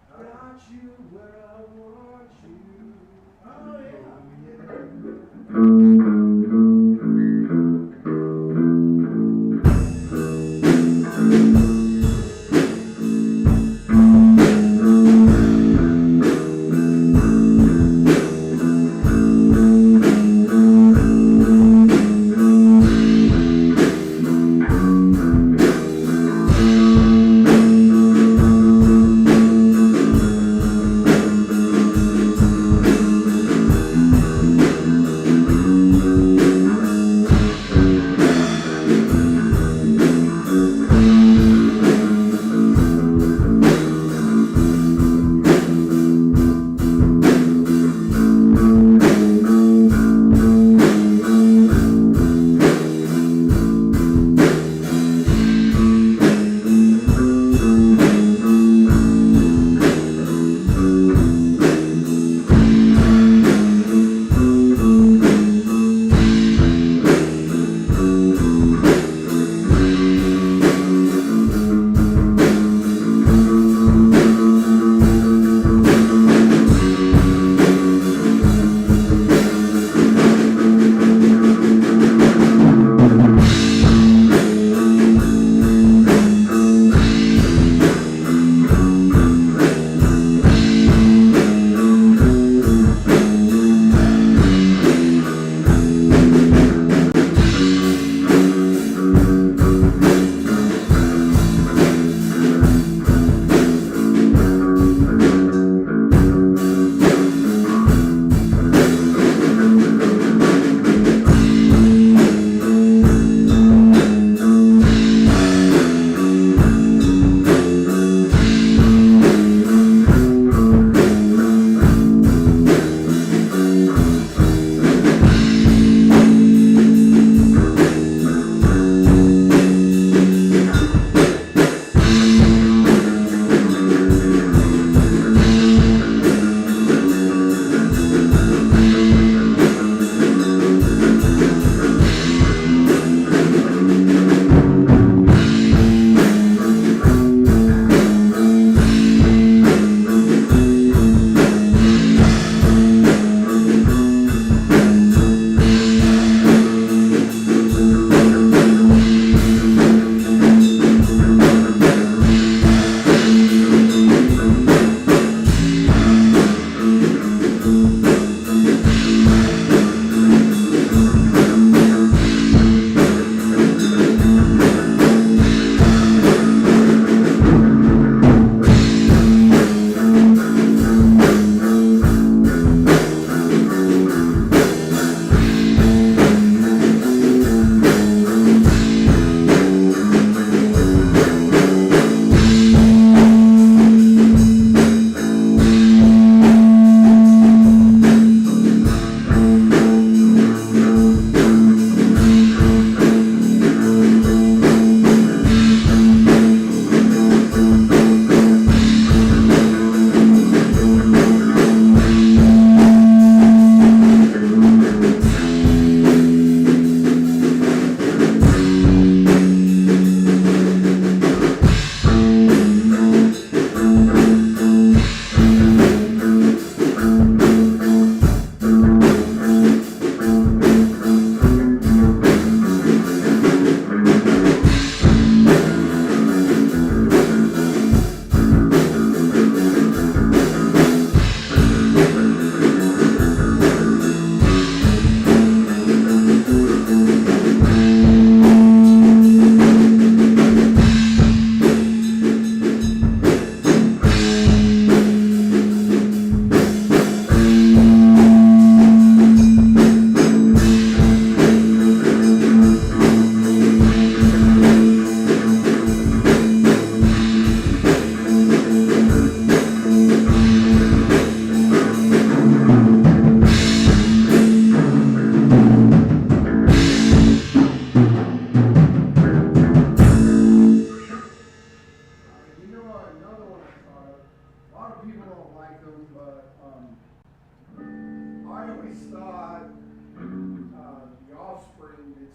Got you where I want you. oh yeah.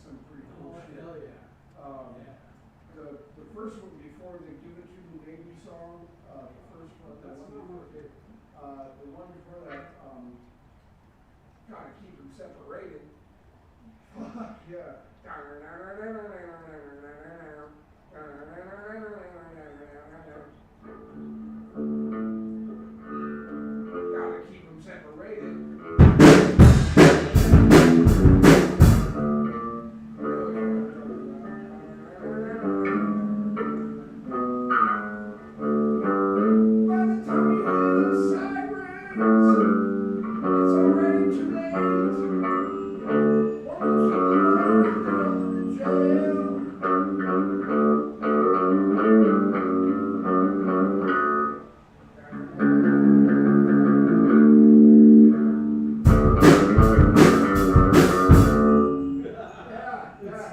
some pretty cool shit. Hell yeah. The first one before they give it to the baby song, the first one, the one before that, gotta keep them separated. Fuck yeah. Gotta keep them separated. By the time you hear the sirens, it's already too late. Won't keep the boy down to jail.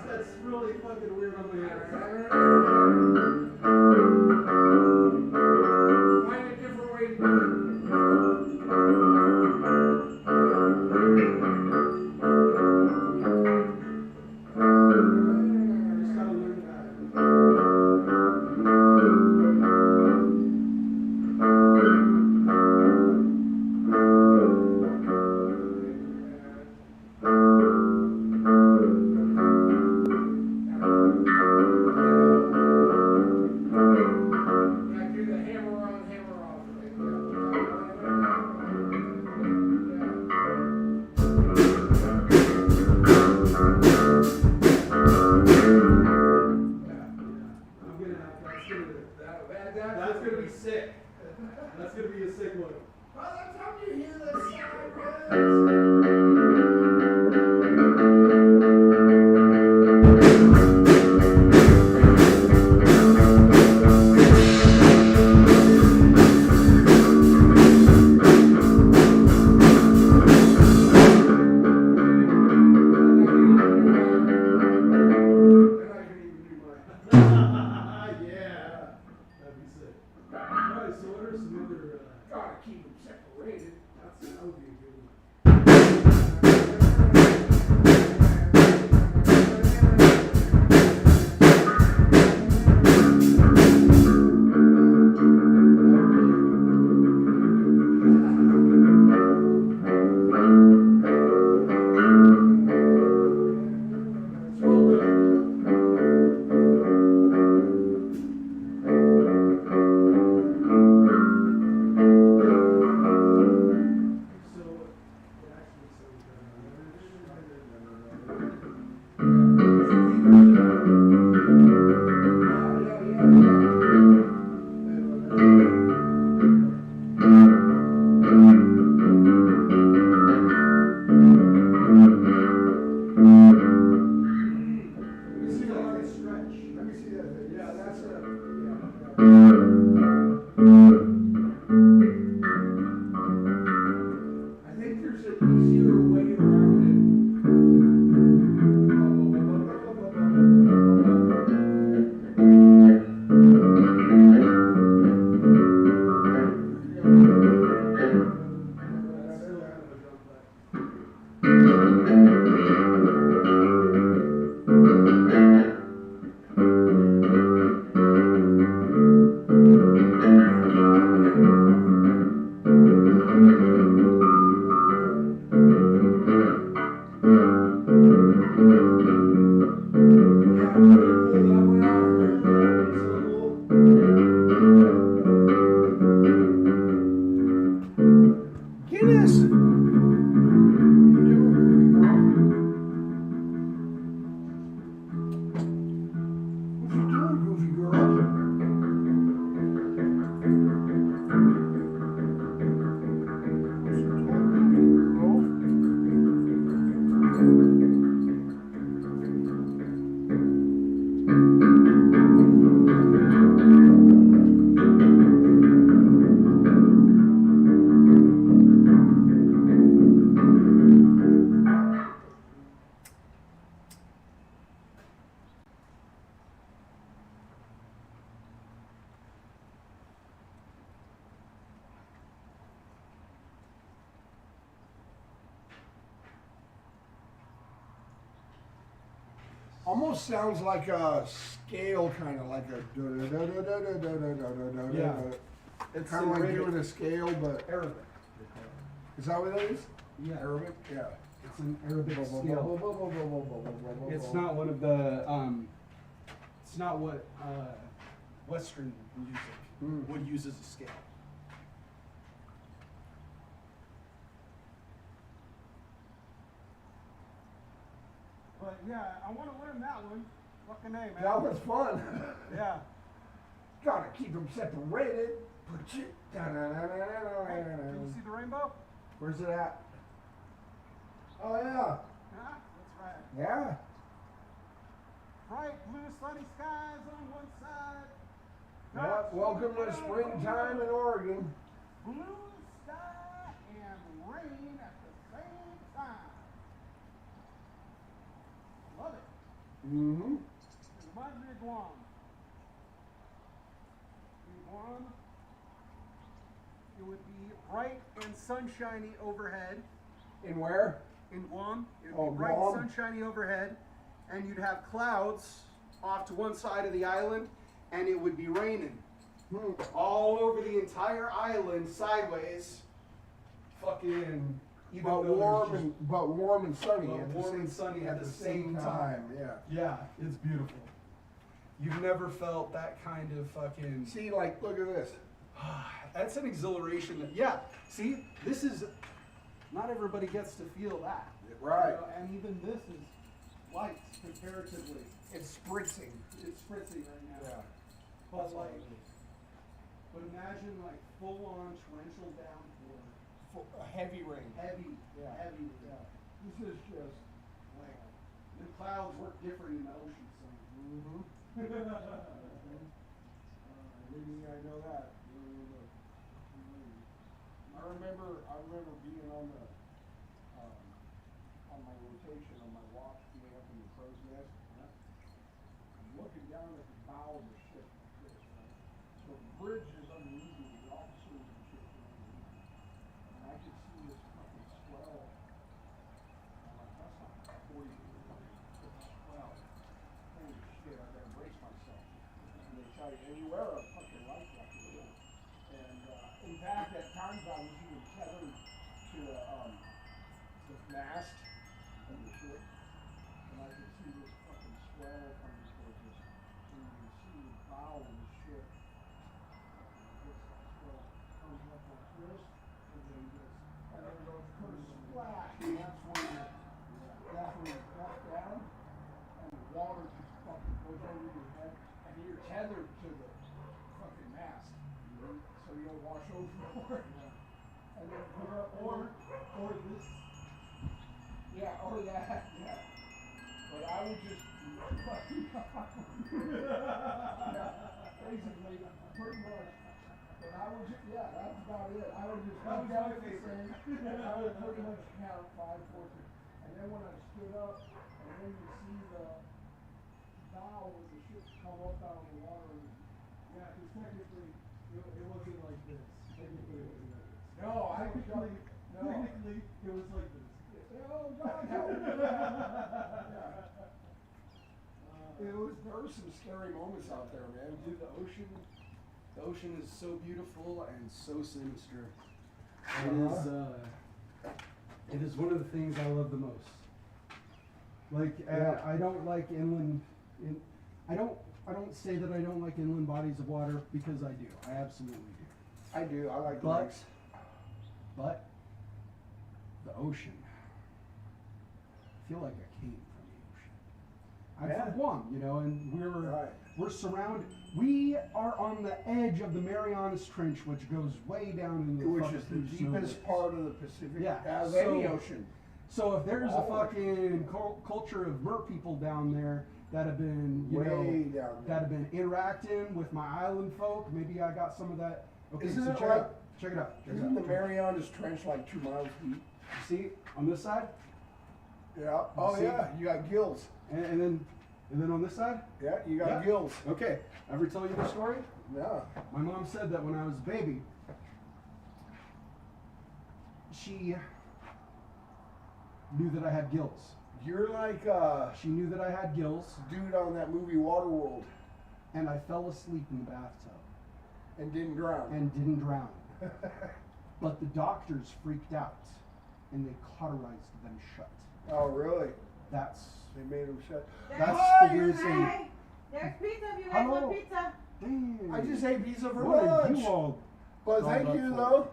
That's really fucking weird on my head. Find a different way to do it. Just gotta learn that. I do the hammer on, hammer off thing. I'm gonna have that's gonna be sick. That's gonna be a sick one. By the time you hear the sirens. Yeah. That'd be sick. Alright, so what are some other Gotta keep them separated. that would be a good one. So it actually Let me see that stretch. Let me see that thing. Yeah, that's it. I think there's an easier way around That's still kind of a drum play. Guinness! What you doing, goofy girl? What you doing, goofy girl? Almost sounds like a scale, kind of like a Yeah. It's kind of like doing a scale, but Arabic. is that what that is? Yeah. Arabic? Yeah. It's an Arabic scale. It's not one of the, it's not what Western music would use as a scale. But yeah, I want to learn that one. Fucking A, man. That was fun. Yeah. Gotta keep them separated. Hey, can you see the rainbow? Where's it at? Oh yeah. Huh? That's right. Yeah. Bright blue sunny skies on one side. Yeah. Welcome to springtime in Oregon. Blue sky and rain at the same time. Love it. Mm-hmm. It reminds me of Guam. In Guam, it would be bright and sunshiny overhead. In where? In Guam, it would Oh, be bright Guam. and sunshiny overhead, and you'd have clouds off to one side of the island, and it would be raining all over the entire island sideways. Fucking even But though warm there's and warm and sunny. But at the warm same- and sunny at the same time. Yeah. yeah, it's beautiful. You've never felt that kind of fucking. See, like, look at this. That's an exhilaration. Yeah, see, this is. Not everybody gets to feel that. Right. You know, and even this is light comparatively. It's spritzing. It's spritzing right now. Yeah. But like, but imagine like full on torrential downpour. Heavy rain. Heavy, Yeah. heavy. Yeah. This is just Like, the clouds work different in the ocean, so. Mm-hmm. I know that. I remember being on the on my rotation on my watch, being up in the crow's nest. I'm looking down at the bow of the ship like this, right? So the bridge is underneath me, the officers and shit are underneath me. And I could see this fucking swell. I'm like, that's not 40 foot swell. Holy shit, I gotta brace myself. And they tell you, and you wear a fucking life jacket, yeah. And in fact, at times I was even tethered to the mast of the ship, and I could see this fucking swell coming towards us. And you can see the bow of the ship. This swell comes up like this, and then goes splash, and that's when you drop down, and the water just fucking goes over your head, and you're tethered to the fucking mast, so you don't wash overboard. And then or this, yeah, or that, yeah. But I would just fucking basically, pretty much. But I would just, yeah, that's about it. I would just come down at the same. I would pretty much count 5, 4, 3. And then when I stood up, and then you see the bow of the ship come up out of the water. Yeah, because technically, it wasn't like this. Technically, it wasn't like this. No, I was Technically, no. technically, it was like this. Oh God, help me. There were some scary moments out there, man. Dude, the ocean is so beautiful and so sinister. It is one of the things I love the most. Like, I don't like inland. I don't say that I don't like inland bodies of water, because I do. I absolutely do. I do. I like But, lakes. but the ocean. I feel like I came from the ocean. I'm Yeah. from Guam, you know, and Right. we're surrounded. We are on the edge of the Marianas Trench, which goes way down in the Which is the deepest part of the Pacific, Yeah, of so- any ocean. So if there's a All of fucking culture of mer people down there that have been, you Way know, down there. that have been interacting with my island folk, maybe I got some of that. Okay, Isn't so it check like- it out. Check it out. Check it Isn't the out. Marianas Trench like 2 miles deep? You see on this side, Yeah. Oh See? yeah, you got gills. and then on this side. Yeah, you got Yeah. gills. Okay, ever tell you the story? Yeah. My mom said that when I was a baby, she knew that I had gills. You're like She knew that I had gills, dude on that movie Waterworld. and I fell asleep in the bathtub And didn't drown. and didn't drown. But the doctors freaked out, and they cauterized them shut. Oh, really? That's They made him shut. That's Oh, the you're weird thing. Hey, there's pizza if you guys Hello. want pizza. damn. I just ate pizza for What are lunch. you all? But dolled thank up you, for? though.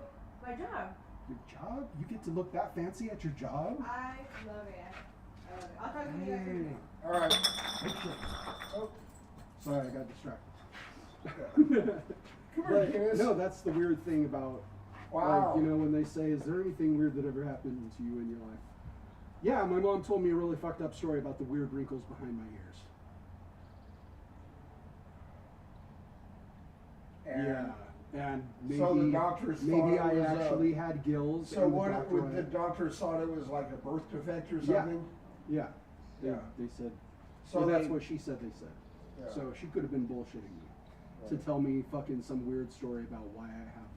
My job. Your job? You get to look that fancy at your job? I love it. I love it. I'll talk to you guys Hey. later. All right. Oh. Sorry, I got distracted. Come here, But, Guinness. no, that's the weird thing about, Wow. like, you know, when they say, is there anything weird that ever happened to you in your life? Yeah, my mom told me a really fucked up story about the weird wrinkles behind my ears. And And maybe, so the doctors thought maybe it I was, actually had gills. So and what? doctor Would the doctors thought it was like a birth defect or Yeah. something? Yeah. They, Yeah. they said, So well, that's they- what she said they said. Yeah. So she could have been bullshitting me to Right. tell me fucking some weird story about why I have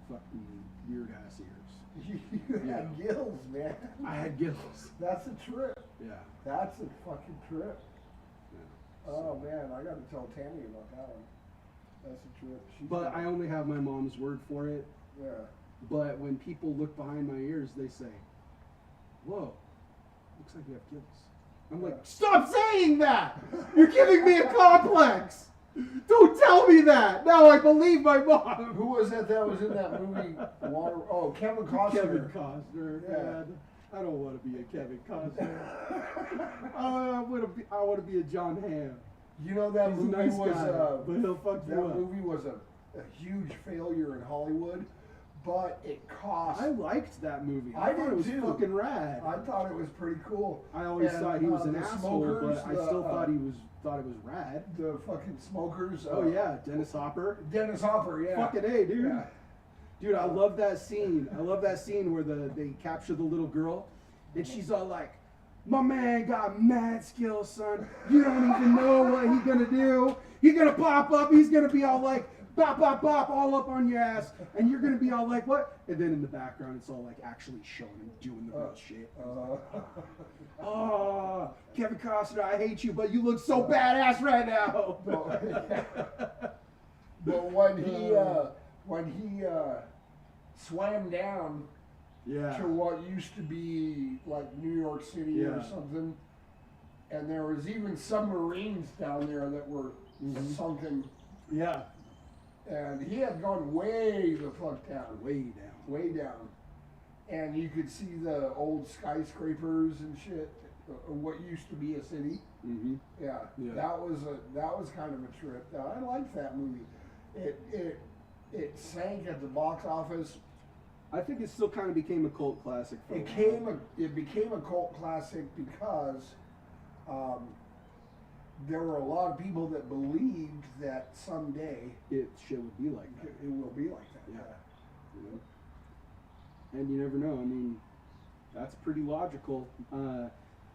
fucking weird ass ears. You had gills, man. I had gills. That's a trip. Yeah. That's a fucking trip. Yeah. Oh man, I gotta tell Tammy about that one. That's a trip. She's But I only have my mom's word for it. Yeah. But when people look behind my ears, they say, "Whoa, looks like you have gills." I'm like, "Stop saying that! You're giving me a complex! Don't tell me that! Now I believe my mom!" Who was that was in that movie? Oh, Kevin Costner. Kevin Costner, Yeah. man. I don't want to be a Kevin Costner. I want to be a John Hamm. You know that He's a movie nice was guy, but he'll fuck that you up. movie was a huge failure in Hollywood, but it cost. I liked that movie. I thought did it was too. fucking rad. I thought it was pretty cool. I always And, thought he was an the asshole, smokers, but I the, still thought it was rad. The fucking smokers. Oh yeah, Dennis Hopper. Dennis Hopper, yeah. Fucking A, dude. Yeah. Dude, I love that scene. I love that scene where they capture the little girl, and she's all like, "My man got mad skills, son. You don't even know what he's gonna do. He's gonna pop up. He's gonna be all like, bop, bop, bop, all up on your ass, and you're gonna be all like, what?" And then in the background, it's all like actually showing him doing the real shit. Oh, Kevin Costner, I hate you, but you look so badass right now. But when he swam down Yeah. to what used to be like New York City or Yeah. something, and there was even submarines down there that were sunken, Yeah. and he had gone way the fuck down, Way down. way down, and you could see the old skyscrapers and shit, what used to be a city. Mm-hmm. Yeah, Yeah. that was kind of a trip. I liked that movie. It sank at the box office. I think it still kind of became a cult classic. For It became a cult classic because there were a lot of people that believed that someday shit would be like that. it will be like that. Yeah. You know? And you never know. I mean, that's pretty logical.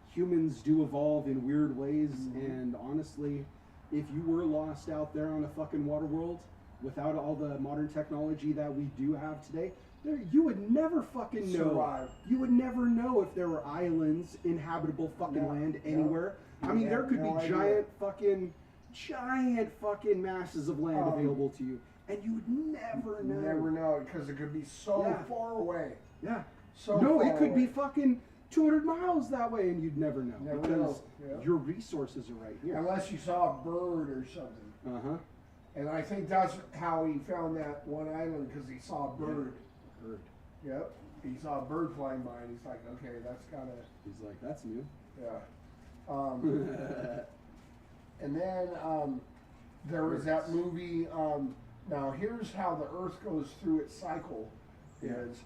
Humans do evolve in weird ways, and honestly, if you were lost out there on a fucking water world without all the modern technology that we do have today, you would never fucking know. Survive. You would never know if there were islands, inhabitable fucking Yeah, land yeah. anywhere. I mean, You there have could no be idea. giant fucking masses of land available to you, and you would never know. Never know because it could be so Yeah. far away. Yeah. So No, far it could be away. fucking 200 miles that way, and you'd never know Never because know, yeah. your resources are right here. Unless you saw a bird or something. Uh huh. And I think that's how he found that one island because he saw a bird. Heard. Yep. He saw a bird flying by and he's like, okay, that's gotta, He's like, that's new. yeah. And then there was that movie. Now here's how the Earth goes through its cycle. Is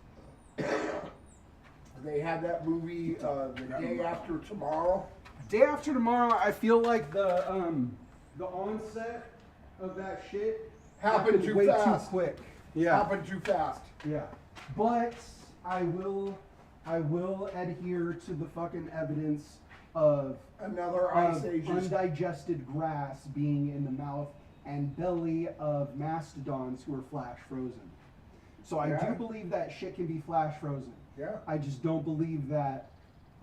they had that movie, The Day After Tomorrow. Day After Tomorrow, I feel like the onset of that shit Happened too way fast. too quick. Yeah. Happened too fast. Yeah. But I will adhere to the fucking evidence of Another ice ages. undigested grass being in the mouth and belly of mastodons who are flash frozen. So I Yeah. do believe that shit can be flash frozen. Yeah. I just don't believe that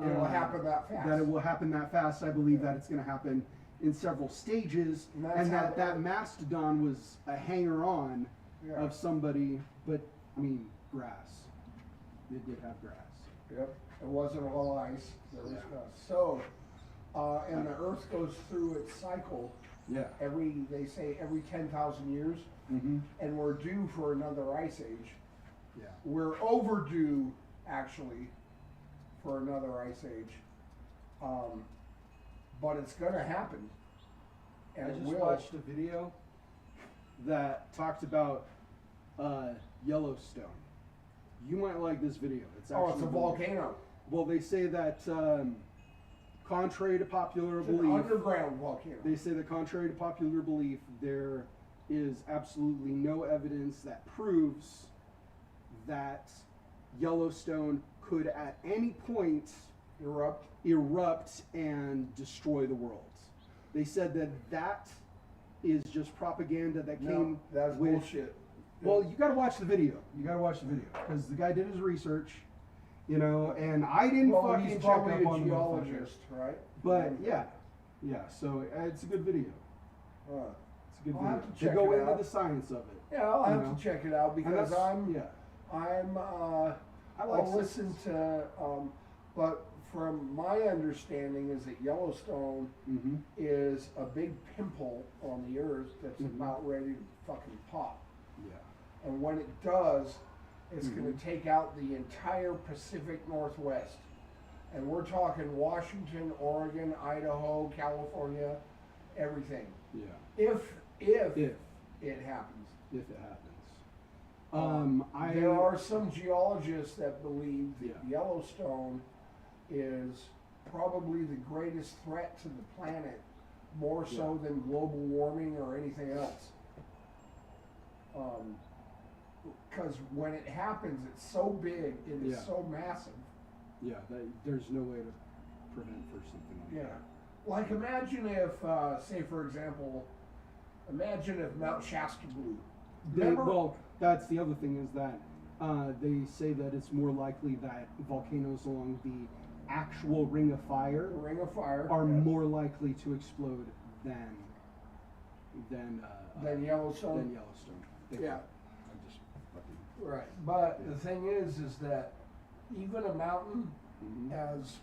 It'll happen that fast. That it will happen that fast. I believe that it's going to happen in several stages, and that mastodon was a hanger-on of somebody, but I mean grass. It did have grass. Yep. It wasn't all ice. There was grass. So, and the Earth goes through its cycle. Yeah. They say every 10,000 years, Mm-hmm. and we're due for another ice age. Yeah. We're overdue, actually, for another ice age. But it's gonna happen. And I it just will. watched a video that talked about Yellowstone. You might like this video. It's actually It's a volcano. Well, they say that contrary to popular It's an belief, underground volcano. they say that contrary to popular belief, there is absolutely no evidence that proves that Yellowstone could at any point erupt and destroy the world. They said that is just propaganda that came that's with bullshit. Well, you got to watch the video. You got to watch the video because the guy did his research, you know, and I didn't fucking He's check probably up a on the motherfucker. geologist, right? But yeah. So it's a good video. Uh, It's a good I'll video. have to They check go it into out. the science of it. yeah, I'll You have know? to check it out And because that's- I'll listen to, but from my understanding is that Yellowstone Mm-hmm. is a big pimple on the earth that's Mhm. about ready to fucking pop. Yeah. And when it does, it's going Mhm. to take out the entire Pacific Northwest. And we're talking Washington, Oregon, Idaho, California, everything. Yeah. If If it happens. it happens. There are some geologists that believe that Yeah. Yellowstone is probably the greatest threat to the planet, more so than global warming or anything else. Because when it happens, it's so big, it is Yeah. so massive. Yeah. There's no way to prevent for something like Yeah. that. Like imagine if, say for example, imagine if Mount Shasta blew. Well, that's the other thing is that they say that it's more likely that volcanoes along the actual Ring of Fire The Ring of Fire are yeah, more likely to explode than than Yellowstone. Than Yellowstone. Yeah. I'm just fucking. Right, but the thing is that even a mountain Mhm. as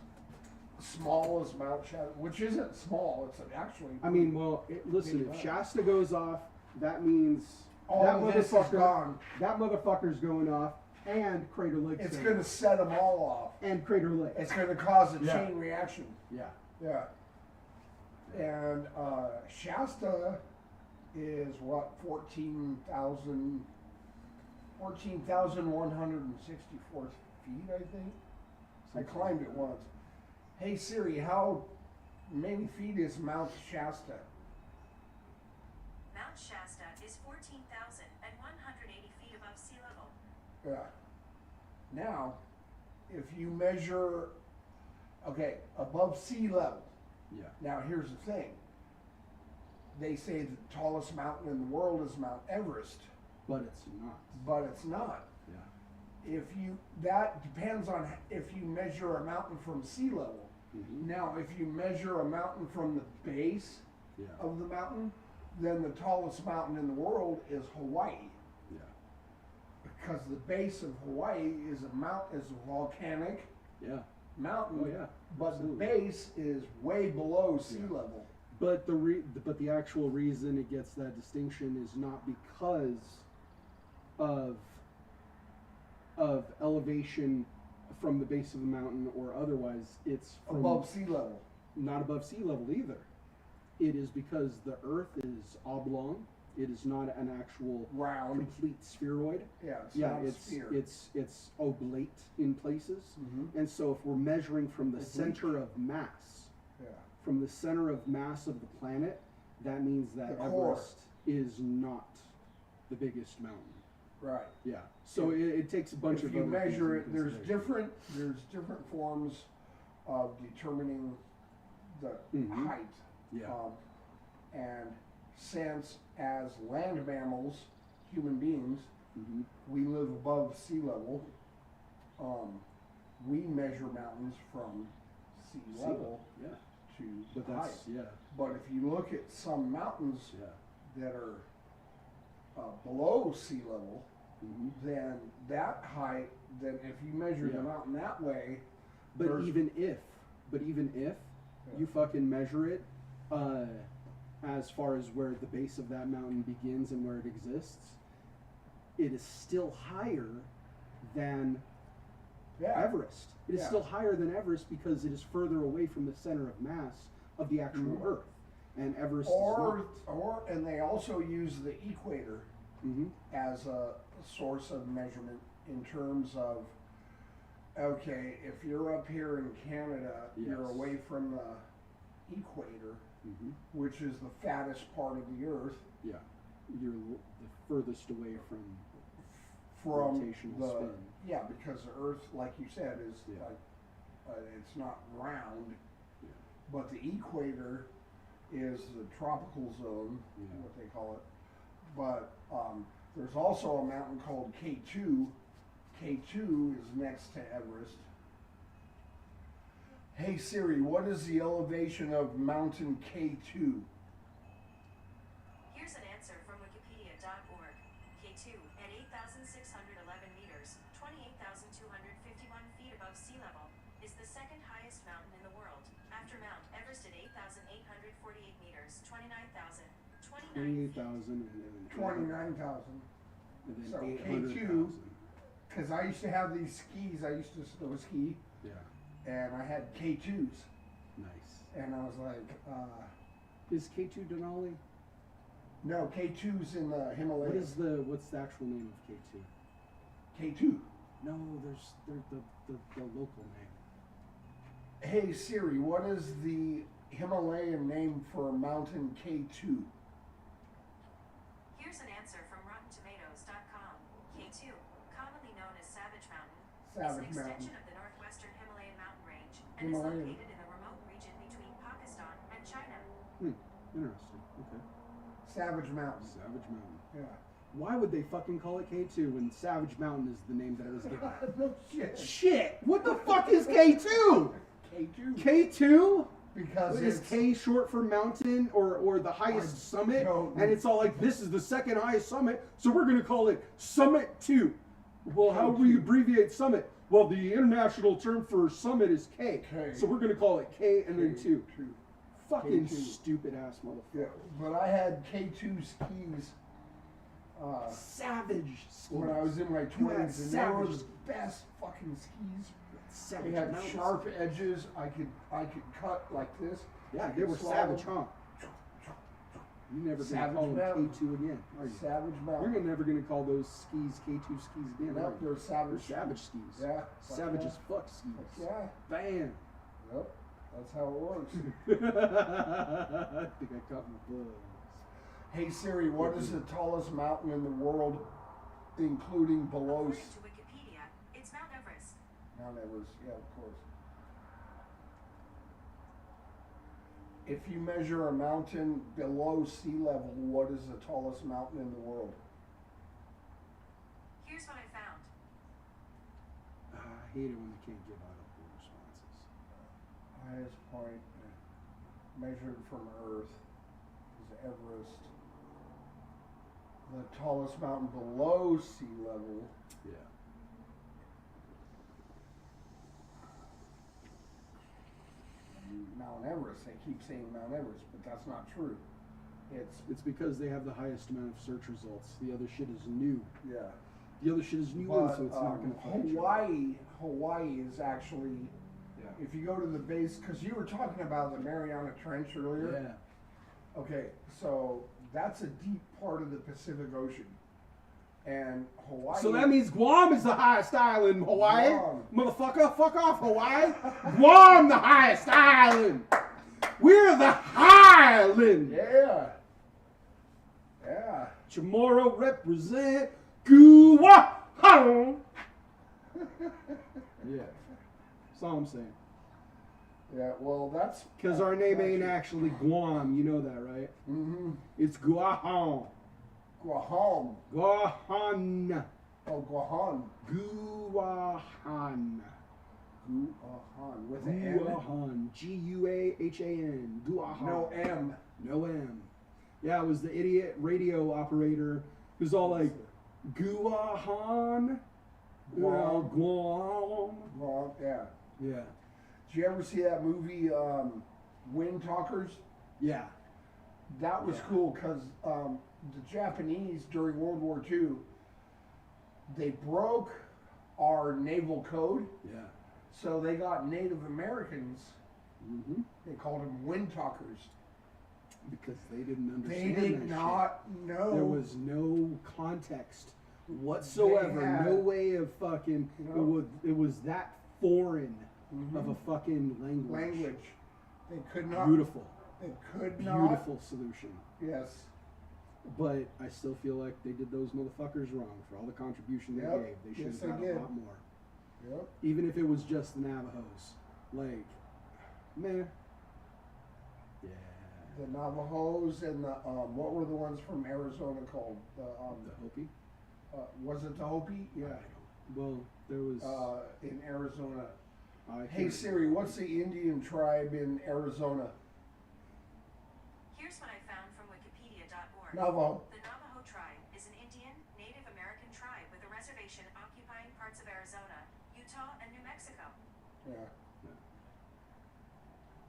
small as Mount Shasta, which isn't small, it's actually. I mean, well, listen. Big If amount. Shasta goes off, that means all that of this is motherfucker. gone. That motherfucker's going off, and Crater Lake. It's going to set them all off. And Crater Lake. It's going to cause a Yeah. chain reaction. Yeah. Yeah. And Shasta is what 14,164 feet, I think. I climbed it once. Hey Siri, how many feet is Mount Shasta? Mount Shasta is 14,180 feet above sea level. Yeah. Now, if you measure, okay, above sea level. Yeah. Now here's the thing. They say the tallest mountain in the world is Mount Everest, But it's not. but it's not. Yeah. That depends on if you measure a mountain from sea level. Mm-hmm. Now, if you measure a mountain from the base Yeah. of the mountain, then the tallest mountain in the world is Hawaii. Yeah. Because the base of Hawaii is a volcanic Yeah. mountain, Oh yeah. but Absolutely. the base is way below sea Yeah. level. But the actual reason it gets that distinction is not because of elevation from the base of the mountain or otherwise. It's from Above sea level. not above sea level either. It is because the Earth is oblong. It is not an actual Round. complete spheroid. Yeah, it's Yeah, not a it's sphere. it's oblate in places. Mhm. And so if we're measuring from the Oblique. center of mass, Yeah. from the center of mass of the planet, that means that The core. Everest is not the biggest mountain. Right. Yeah. So it takes a bunch If of you other measure things it, into consideration. there's different forms of determining the Mhm. height. Yeah. And since as land mammals, human beings, Mhm. we live above sea level, we measure mountains from sea level Yeah. to But height. that's, yeah. But if you look at some mountains Yeah. that are below sea level, Mm-hmm. then that height, then if you measure Yeah. the mountain that way, But there's- even if you fucking measure it, as far as where the base of that mountain begins and where it exists, it is still higher than yeah, Everest. It is Yeah. still higher than Everest because it is further away from the center of mass of the actual Mhm. Earth, and Everest and they also use the equator is not. as a source of measurement in terms of, okay, if you're up here in Canada, you're Yes. away from the equator, Mm-hmm. which is the fattest part of the Earth, Yeah, you're the furthest away from from rotational the spin. yeah, because the Earth, like you said, is Yeah. like it's not round, Yeah. but the equator is the tropical zone, Yeah. what they call it. But there's also a mountain called K2. K2 is next to Everest. Hey Siri, what is the elevation of mountain K2? Here's an answer from wikipedia.org. K2 at 8,611 meters, 28,251 feet above sea level, is the second highest mountain in the world, after Mount Everest at 8,848 meters, 29,029 feet. 28,000 and then 29,000. and then So 800,000. Because I used to have these skis, I used to snow ski, Yeah, and I had K2s. nice. And I was like, Is K2 Denali? no, K2's in the Himalayas. What's the actual name of K2? K2. No, there's the local name. Hey Siri, what is the Himalayan name for mountain K2? Here's an answer from RottenTomatoes.com. K2, commonly known as Savage Mountain, is an Savage extension Mountain. of the northwestern Himalayan mountain range and Himalayan. is located in the remote region between Pakistan and China. Interesting. Okay. Savage Mountain. Savage Mountain. Yeah. Why would they fucking call it K2 when Savage Mountain is the name that it was given? No shit. Shit! What the fuck is K2? K2. K2? Because Is it's K short for mountain or the highest I summit? don't- And it's all like, this is the second highest summit, so we're going to call it Summit 2. Well, how do we abbreviate Summit? Well, the international term for summit is K. K. So we're going to call it K and then 2. K2. Fucking K2. stupid ass motherfucker. Yeah, but I had K2 skis Savage skis. when I was in my You had 20s, and they were savage the best fucking skis. Savage They had mountains. sharp edges. I could cut like this. Yeah, I they could were slide savage, them. huh? You never gonna Savage call them mountain. K2 again, are you? Savage You're Mountain. never gonna call those skis K2 skis again, are Nope, you? they're savage. They're savage skis. Yeah. Savage yeah. as fuck skis. Yeah. Bam. Yep. That's how it works. I think I caught my buzz. Hey Siri, what is the tallest mountain in the world, including below According to Wikipedia, it's Mount Everest. Mount Everest? Yeah, of course. If you measure a mountain below sea level, what is the tallest mountain in the world? Here's what I found. I hate it when they can't give audible responses. Highest point measured from Earth is Everest. The tallest mountain below sea level. Yeah. Mount Everest. They keep saying Mount Everest, but that's not true. It's because they have the highest amount of search results. The other shit is new. Yeah. The other shit is new, But so it's not gonna fucking Hawaii is actually, Yeah. if you go to the base, because you were talking about the Mariana Trench earlier. Yeah. Okay, so that's a deep part of the Pacific Ocean, and Hawaii. So that means Guam is the highest island in Hawaii? Guam. Motherfucker, fuck off, Hawaii. Guam, the highest island. We're the Highland. Yeah. Yeah. Chamorro represent Guam. Yeah. That's all I'm saying. Yeah. Well, that's Because our name ain't actually Guam, you know that, right? Mm-hmm. It's Guam. Guaham. Guahan. Oh, Guahan. Guahan. Guahan with an M. Guahan. Guahan. Guahan. No M. No M. Yeah, it was the idiot radio operator who's all like, Guahan. Guam. Guam. Guam, yeah. Yeah. Did you ever see that movie, Wind Talkers? Yeah. That was Yeah. cool because the Japanese during World War II, they broke our naval code, Yeah. so they got Native Americans. Mm-hmm. They called them Wind Talkers. Because they didn't They understand did that not shit. know. There was no context whatsoever. They had- No way of fucking. No. It was that foreign Mhm. of a fucking language. They could not. Beautiful. They could not. Beautiful solution. Yes. But I still feel like they did those motherfuckers wrong for all the contribution they Yep. gave. They should Yes, have they got a did. lot more. Yep. Even if it was just the Navajos. Like, man. Yeah. The Navajos and the what were the ones from Arizona called? The The Hopi? was it the Hopi? Yeah. Well, there was. In Arizona. I Hey can't Siri, what's the Indian tribe in Arizona? Here's what I found from Wikipedia.org. Navajo. The Navajo Tribe is an Indian Native American tribe with a reservation occupying parts of Arizona, Utah, and New Mexico. Yeah. Yeah.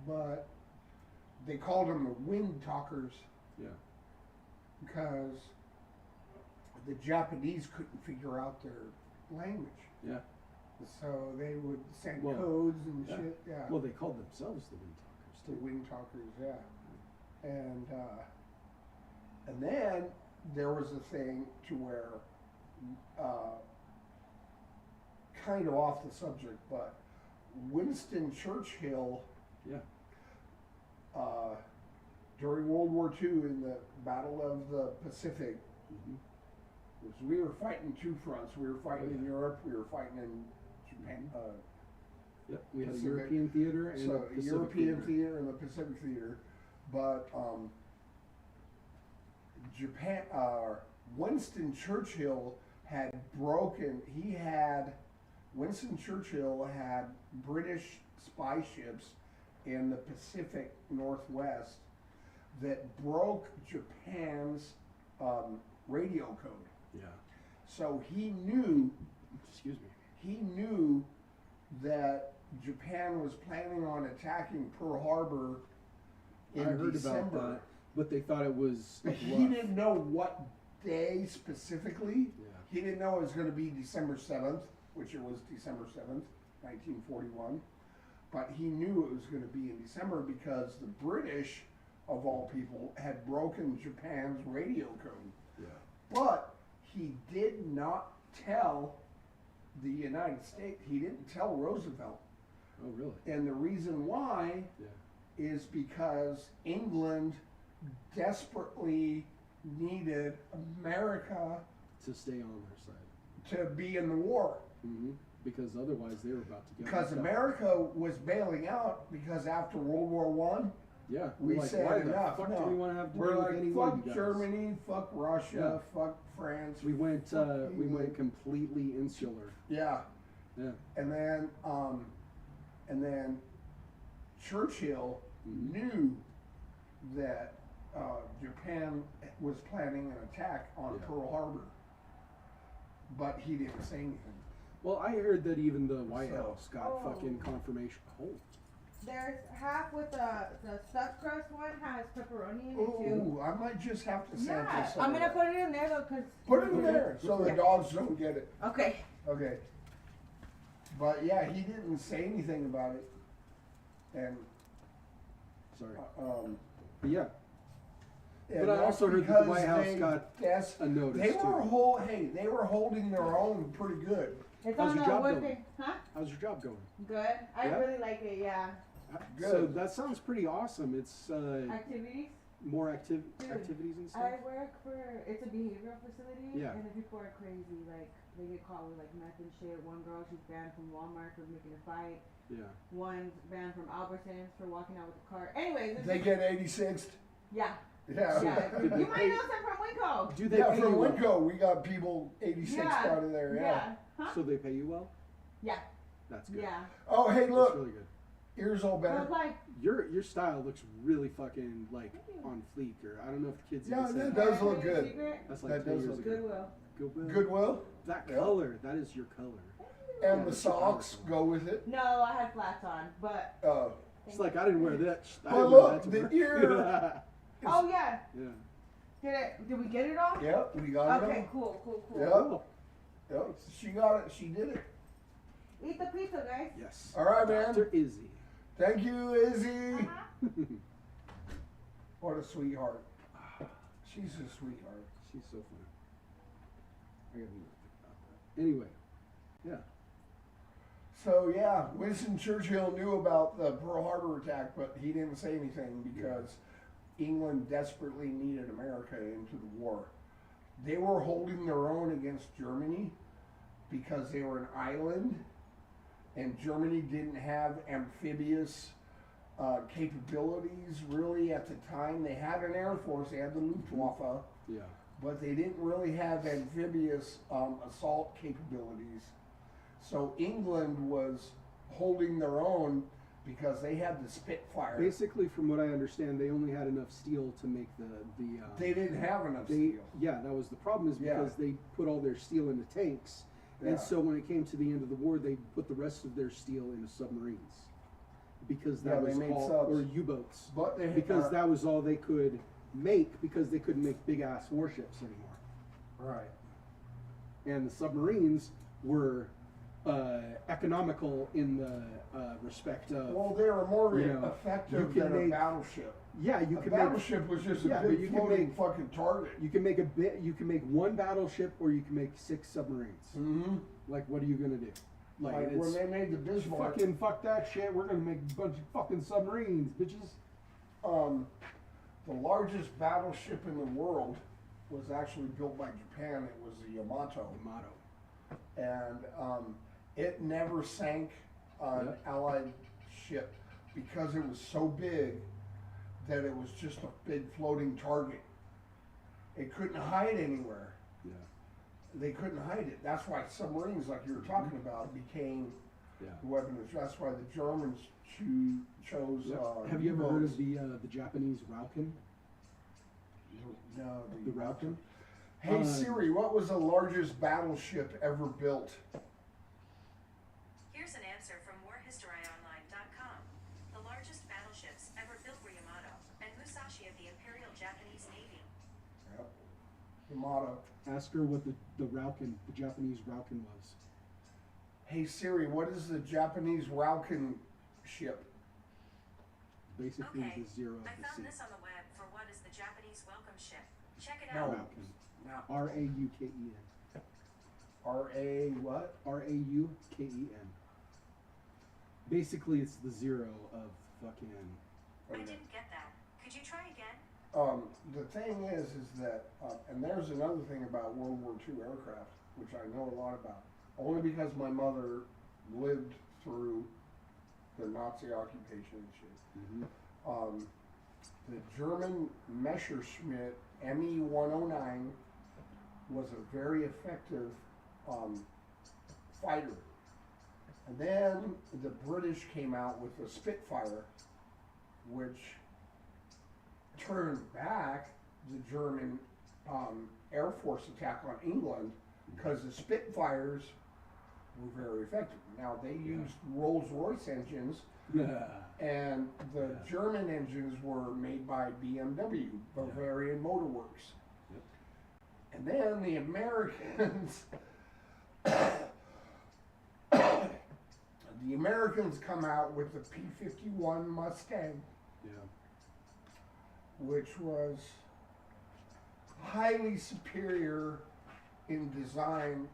But they called them the Wind Talkers Yeah. because the Japanese couldn't figure out their language. Yeah. So they would send Well, codes and yeah. shit. Yeah. Well, they called themselves the Wind Talkers The too. Wind Talkers, yeah. And then there was a thing to where, kind of off the subject, but Winston Churchill, Yeah. during World War II in the Battle of the Pacific, Mhm. was we were fighting two fronts. We were fighting in yeah. Europe, we were fighting in Japan. Yep. We had a Pacific. European theater and So a Pacific European theater. theater and the Pacific theater, but Japan. Winston Churchill had broken. Winston Churchill had British spy ships in the Pacific Northwest that broke Japan's radio code. Yeah. So he knew. Excuse me. He knew that Japan was planning on attacking Pearl Harbor in I heard December. about that, but they thought it was a He bluff. didn't know what day specifically. Yeah. He didn't know it was going to be December 7th, which it was December 7th, 1941. But he knew it was going to be in December because the British, of all people, had broken Japan's radio code. Yeah. But he did not tell the United States, he didn't tell Roosevelt. Oh, really? And the reason why Yeah. is because England desperately needed America To stay on their side. to be in the war. Mm-hmm. Because otherwise they were about to get. Because wiped out. America was bailing out because after World War One, Yeah. we we're like, said why enough. the fuck No. do we want to have to we're deal with like, any one fuck of you guys? Germany, fuck Russia, fuck France. We went. fuck We went England. completely insular. Yeah. Yeah. And then Churchill Mhm. knew that Japan was planning an attack on Yeah. Pearl Harbor, but he didn't say anything. Well, I heard that even the White So- House got Oh. fucking confirmation. Oh. There's half with the stuffed crust one has pepperoni in it too. Ooh, I might just have to sample Yeah, some. I'm of gonna that. put it in there though, cause. Put it in there so the Yeah. dogs don't get it. Okay. Okay. But yeah, he didn't say anything about it, and Sorry. and But yeah, But I that's also heard that the because White House they got des- a notice They too. were they were holding their own pretty good. It's How's on your the job one going? thing, huh? How's your job going? Good. I Yeah? really like it. Yeah. So Good. that sounds pretty awesome. It's Activities. more Dude, activities and stuff. I work for it's a behavioral facility, Yeah. and the people are crazy. Like they get caught with like meth and shit. One girl, she's banned from Walmart for making a fight. Yeah. One's banned from Albertsons for walking out with a car. Anyways, it's They just- get 86th. yeah, Yeah. yeah. Did they You might pay- know some from Winco. Do they Yeah, pay from you well? Winco, we got people 86 Yeah. out of there. Yeah. Huh? So they pay you well? Yeah. That's good. Yeah. Oh, hey, That's look. really good. Ears all better. But like, Your style looks really fucking like on fleek, or I don't know if the kids. Yeah, even say that that. does look good. Secret? That's like that 10 does years look ago. Goodwill. Goodwill. Goodwill. That Yeah. color, that is your color. And Yeah, the that's your socks color. go with it. No, I had flats on, but. It's like I didn't wear that. I But didn't wear look, that to the work. ear. Oh yeah. Yeah. Did we get it off? Yep, we got it. Okay, on. cool. Yep. Cool. Yep. She got it. She did it. Eat the pizza, guys. Yes. All right, man. Dr. Izzy. Thank you, Izzy. Uh-huh. What a sweetheart. She's a sweetheart. She's so funny. I gotta think about that. Anyway, yeah. So yeah, Winston Churchill knew about the Pearl Harbor attack, but he didn't say anything because England desperately needed America into the war. They were holding their own against Germany because they were an island, and Germany didn't have amphibious capabilities really at the time. They had an air force, they had the Luftwaffe, Yeah. but they didn't really have amphibious assault capabilities. So England was holding their own because they had the Spitfire. Basically, from what I understand, they only had enough steel to make the They didn't have enough they, steel. yeah, that was the problem, is Yeah. because they put all their steel into tanks, Yeah. and so when it came to the end of the war, they put the rest of their steel into submarines, because that Yeah, they was made all, subs. or U-boats, But they because that was all they could make, because they couldn't make big ass warships anymore, right. and the submarines were economical in the respect of, Well, they were more you know, effective you can than a make- battleship. yeah, you A can make. battleship was just a Yeah, but big you can floating make- fucking target. You can make You can make one battleship, or you can make 6 submarines. Mm-hmm. Like, what are you gonna do? Like it's when they made the Bismarck. fuck that shit. We're gonna make a bunch of fucking submarines, bitches. The largest battleship in the world was actually built by Japan. It was the Yamato, Motto. and it never sank an Yeah. Allied ship because it was so big that it was just a big floating target. It couldn't hide anywhere. Yeah. They couldn't hide it. That's why submarines, like you were talking about, became Yeah. weapons. That's why the Germans chose. Have you ever heard U-boats. of the Japanese Rauken? No, The Rauken? Hey Siri, what was the largest battleship ever built? Here's an answer from warhistoryonline.com. The largest battleships ever built were Yamato and Musashi of the Imperial Japanese Navy. Yep. Yamato. Ask her what the Rauken, the Japanese Rauken was. Hey Siri, what is the Japanese Rauken ship? Basically, Okay, the zero of I the found sea. this on the web for what is the Japanese welcome ship. Check it No. out. Rauken. Now, R-A-U-K-E-N. R-A what? R-A-U-K-E-N. Basically, it's the zero of fucking. I didn't get that. Could you try again? The thing is that, and there's another thing about World War II aircraft, which I know a lot about, only because my mother lived through the Nazi occupation and shit. Mm-hmm. The German Messerschmitt Me-109 was a very effective fighter. And then the British came out with the Spitfire, which turned back the German Air Force attack on England because the Spitfires were very effective. Now they used Rolls-Royce engines, and the German engines were made by BMW, Bavarian Motor Works. Yep. And then the Americans, come out with the P-51 Mustang, Yeah. which was highly superior in design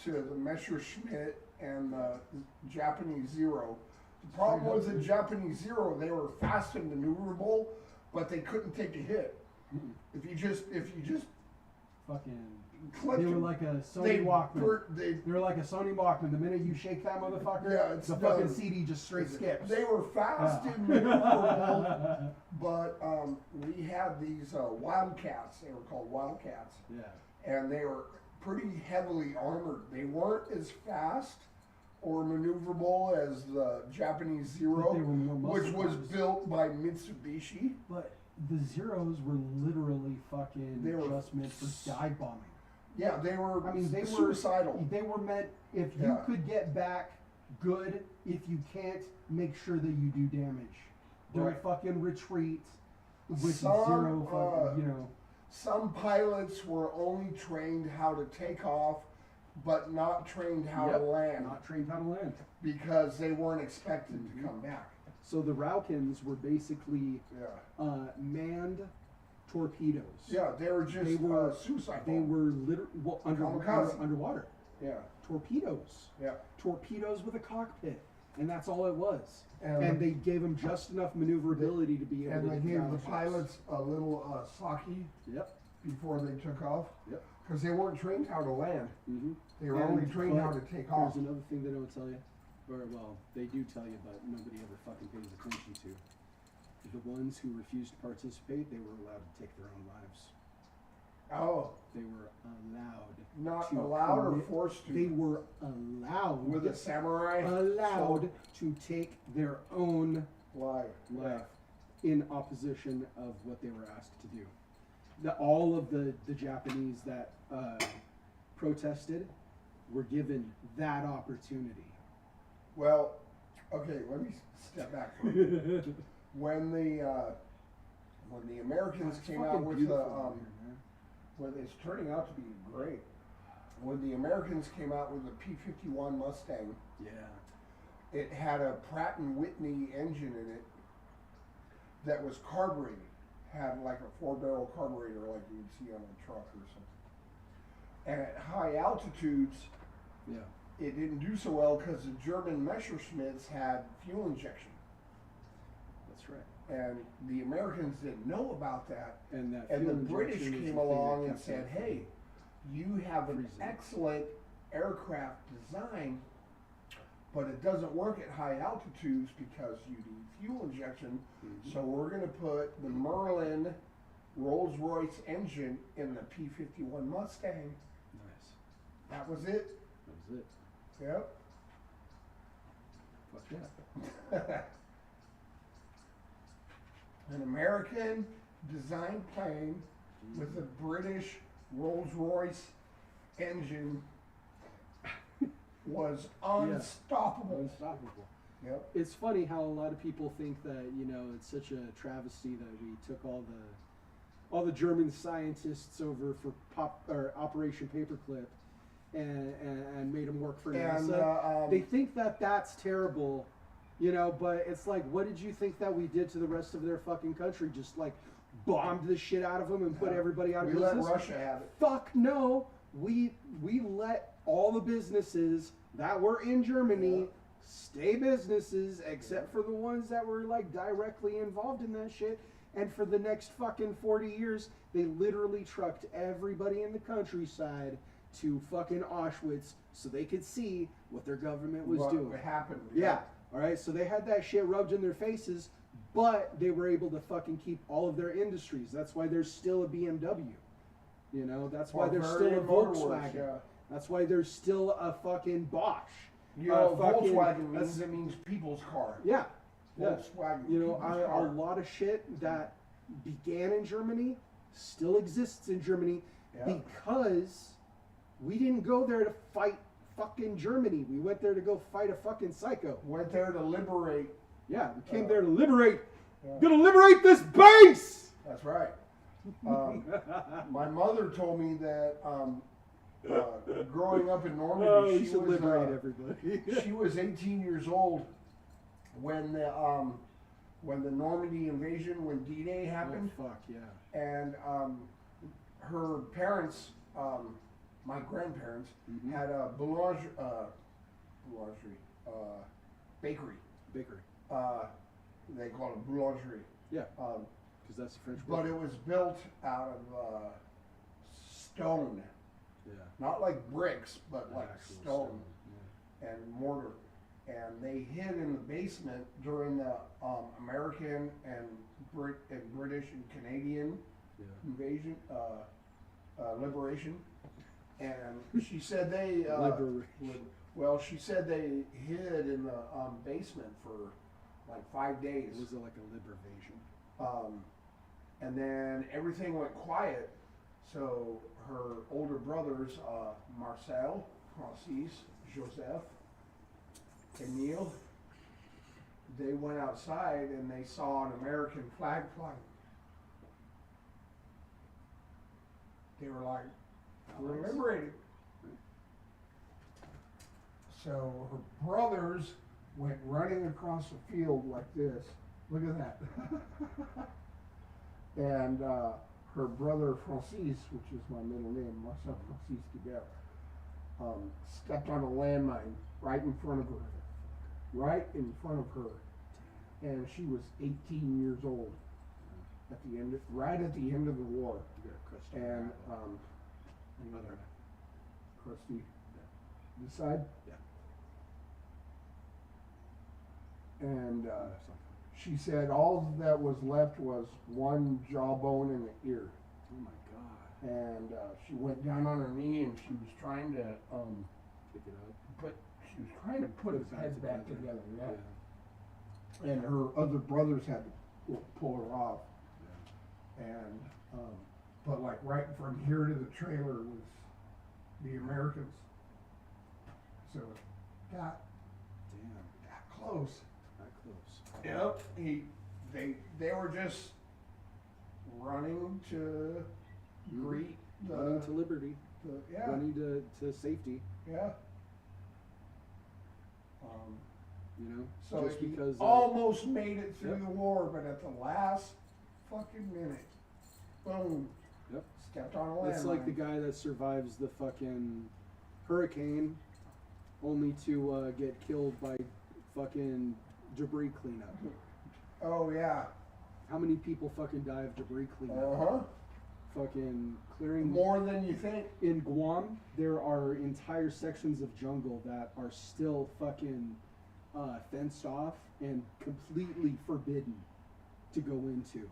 to the Messerschmitt and the Japanese Zero. The problem was the Japanese Zero, they were fast and maneuverable, but they couldn't take a hit. If you just Fucking. clipped They were them, like a Sony they Walkman. they They were like a Sony Walkman. The minute you shake that motherfucker, Yeah, it's the fucking done. CD just straight skips. They were fast Yeah. and maneuverable, but we had these Wildcats. They were called Wildcats, Yeah. and they were pretty heavily armored. They weren't as fast, or maneuverable as the Japanese Zero, They were more which muscle was cars. built by Mitsubishi. But the Zeros were literally fucking They were just meant for dive bombing. Yeah, they were. I mean, they suicidal. They were meant if you Yeah. could get back, good. If you can't, make sure that you do damage. Don't Right. fucking retreat with Some, zero fucking, you know. Some pilots were only trained how to take off, but not trained how to Yep, land Not trained how to land. because they weren't expected Mhm. to come back. So the Raukins were basically Yeah. manned torpedoes. Yeah, they were just They were- suicide They bombs. were Kamikaze. underwater. Yeah. Torpedoes. Yeah. Torpedoes with a cockpit. And that's all it was. And And they gave them just enough maneuverability to be able And to they do gave the battleships. pilots a little sake Yep. before they took off. Yep. Because they weren't trained how to land. Mm-hmm. They were only trained how to take off. There's another thing they don't tell you. Or, well, they do tell you, but nobody ever fucking pays attention to. The ones who refused to participate, they were allowed to take their own lives. Oh, They were allowed. not to allowed or commit- forced to. They were allowed. With a samurai allowed to take their own life. life in opposition of what they were asked to do. All of the Japanese that protested were given that opportunity. Well, okay, let me step back for a minute. When the Americans It's came out fucking with beautiful the out here, man. well, it's turning out to be great. When the Americans came out with the P-51 Mustang, Yeah. it had a Pratt and Whitney engine in it that was carbureted. Had like a 4-barrel carburetor like you would see on a truck or something. And at high altitudes, Yeah. it didn't do so well because the German Messerschmitts had fuel injection. That's right. And the Americans didn't know about that. And that And the fuel British injection is came the thing that along and kept said, them hey, you have an freezing. excellent aircraft design, but it doesn't work at high altitudes because you need fuel injection. Mhm. So we're going to put the Merlin Rolls-Royce engine in the P-51 Mustang. Nice. That was it. That was it. Yep. Fuck yeah. An American designed plane with a British Rolls-Royce engine was unstoppable. Unstoppable. Yep. It's funny how a lot of people think that, you know, it's such a travesty that we took all the German scientists over for Operation Paperclip and made them work for And NASA. They think that that's terrible, you know, but it's like, what did you think that we did to the rest of their fucking country? Just like bombed the shit out of them and put everybody out of we business? let Russia have it. Fuck no. We let all the businesses that were in Germany stay businesses, except for the ones that were like directly involved in that shit. And for the next fucking 40 years, they literally trucked everybody in the countryside to fucking Auschwitz so they could see what their government was doing. What happened? Yeah. All right. So they had that shit rubbed in their faces, but they were able to fucking keep all of their industries. That's why there's still a BMW. You know, that's why there's still a Volkswagen. Yeah. That's why there's still a fucking Bosch. You know, fucking- Volkswagen that's- means it means people's car. Yeah. Yeah. Volkswagen. You know, people's a car. lot of shit that began in Germany still exists in Germany because we didn't go there to fight fucking Germany. We went there to go fight a fucking psycho. Went there to liberate. Yeah, we came there to liberate. Yeah. Gonna liberate this base! That's right. My mother told me that growing up in Normandy, Oh, we she should was liberate everybody. she was 18 years old when the Normandy invasion, when D-Day happened, Oh, fuck, yeah. and her parents, my grandparents, Mhm. had a boulangerie, bakery. Bakery. They call it boulangerie. Yeah, because that's the French word. But it was built out of stone, Yeah. not like bricks, but like Actual stone Yeah. and mortar. And they hid in the basement during the American and British and Canadian Yeah. invasion, liberation. And she said they Liberation. Well, she said they hid in the basement for like 5 days. Was it like a liberation? And then everything went quiet. So her older brothers, Marcel, Francis, Joseph, and Neil, they went outside and they saw an American flag flying. They were like, we're liberated. So her brothers went running across the field like this. Look at that. And her brother Francis, which is my middle name, Marcel Francis Guibert, stepped on a landmine right in front of her. Right in front of her. And she was 18 years old at the end, right at the end of the war. And Mother. Krusty, this side? Yeah. And she said all that was left was one jawbone and an ear. Oh my God. And she went down on her knee and she was trying to Pick it up. she was trying to put his head back together. Yeah. Yeah. And her other brothers had to pull her off. Yeah. And but like right from here to the trailer was the Americans. So it got close. That close. Yep. They were just running to greet Running to liberty. yeah. Running to safety. Yeah. You know? So just he because almost made it through Yep. the war, but at the last fucking minute, boom. Yep. Stepped on a landmine. it's like the guy that survives the fucking hurricane only to get killed by fucking debris cleanup. Oh yeah. How many people fucking die of debris cleanup? Uh-huh. Fucking clearing. More than you think. In Guam, there are entire sections of jungle that are still fucking fenced off and completely forbidden to go into,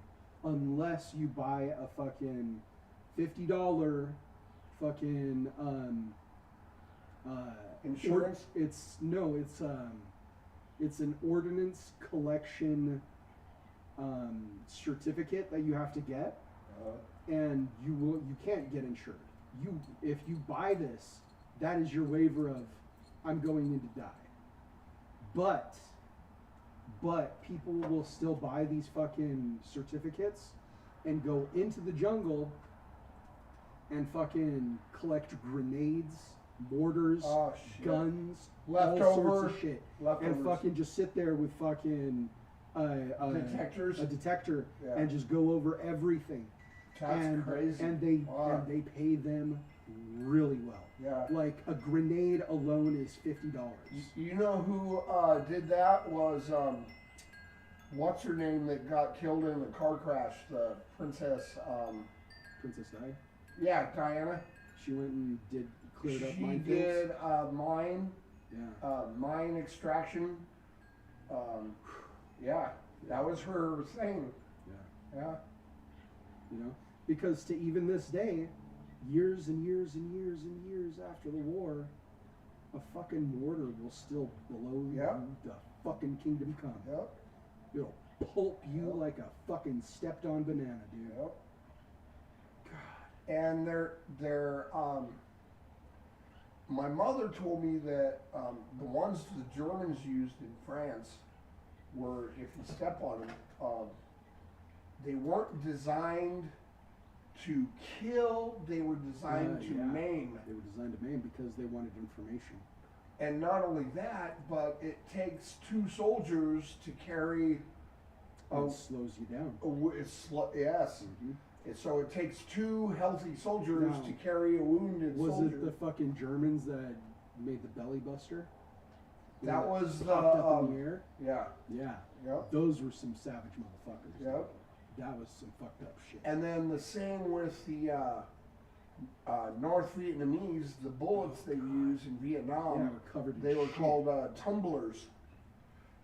unless you buy a fucking $50 fucking Insurance? It's an ordinance collection certificate that you have to get, and you can't get insured. If you buy this, that is your waiver of I'm going in to die. But people will still buy these fucking certificates and go into the jungle and fucking collect grenades, mortars, Oh, shit. guns, all Leftover sorts of shit, leftovers. and fucking just sit there with fucking Detectors? a detector, Yeah. and just go over everything. That's crazy. And they Wow. and they pay them really well. Yeah. Like a grenade alone is $50. You know who did that was what's her name that got killed in the car crash? The princess. Princess Di. Yeah, Diana. She went and cleared up She minefields. did mine Yeah. mine extraction. Yeah, that was her thing. Yeah. Yeah. You know, because to even this day, years and years and years and years after the war, a fucking mortar will still blow Yep. you the fucking kingdom come. Yep. It'll pulp you Yep. like a fucking stepped on banana, dude. Yep. God. And they're my mother told me that the ones the Germans used in France were, if you step on them, they weren't designed to kill, they were designed to Yeah. maim. They were designed to maim because they wanted information. And not only that, but it takes two soldiers to carry It slows you down. yes. Mhm. And so it takes two healthy soldiers Now, to carry a wounded Was soldier. it the fucking Germans that made the belly buster? That was the popped up in the air. yeah. Yeah, Yep. those were some savage motherfuckers. Yep. That was some fucked up shit. And then the same with the North Vietnamese, the bullets they use in Vietnam, yeah, we're covered in they were shit. called tumblers.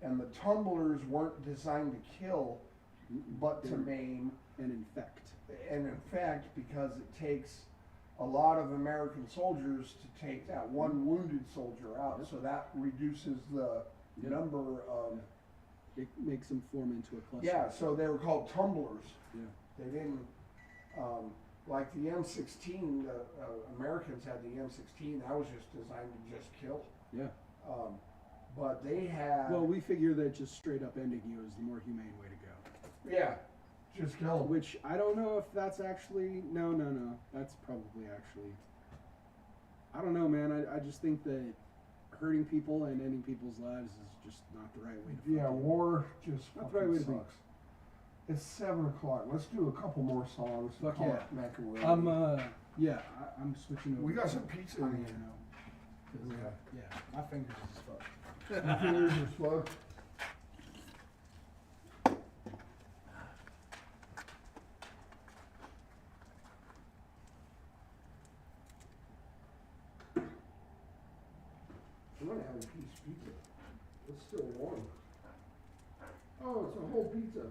And the tumblers weren't designed to kill, but to They're- maim and infect. and infect, because it takes a lot of American soldiers to take that one wounded soldier out, so that reduces the number of. It makes them form into a cluster. Yeah, so they were called tumblers. Yeah. They didn't, like the M16, Americans had the M16, that was just designed to just kill. Yeah. But they had. Well, we figure that just straight up ending you is the more humane way to go. Yeah, just kill them. Which I don't know if that's actually, no. That's probably actually, I don't know, man. I just think that hurting people and ending people's lives is just not the right way to. Yeah, war just not the right way to sucks. It's 7 o'clock. Let's do a couple more songs. Fuck Call yeah. it macaroni. I'm switching over. We got some pizza in here. Yeah, my fingers is fucked. Your fingers are slow. I'm gonna have a piece of pizza. It's still warm. Oh, it's a whole pizza.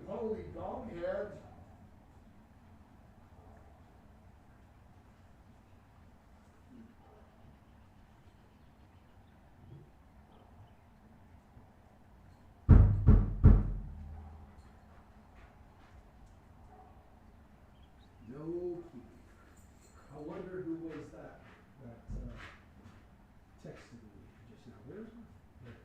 Holy dog heads. No kidding. I wonder who was that texted me just now. Where's my? There it is.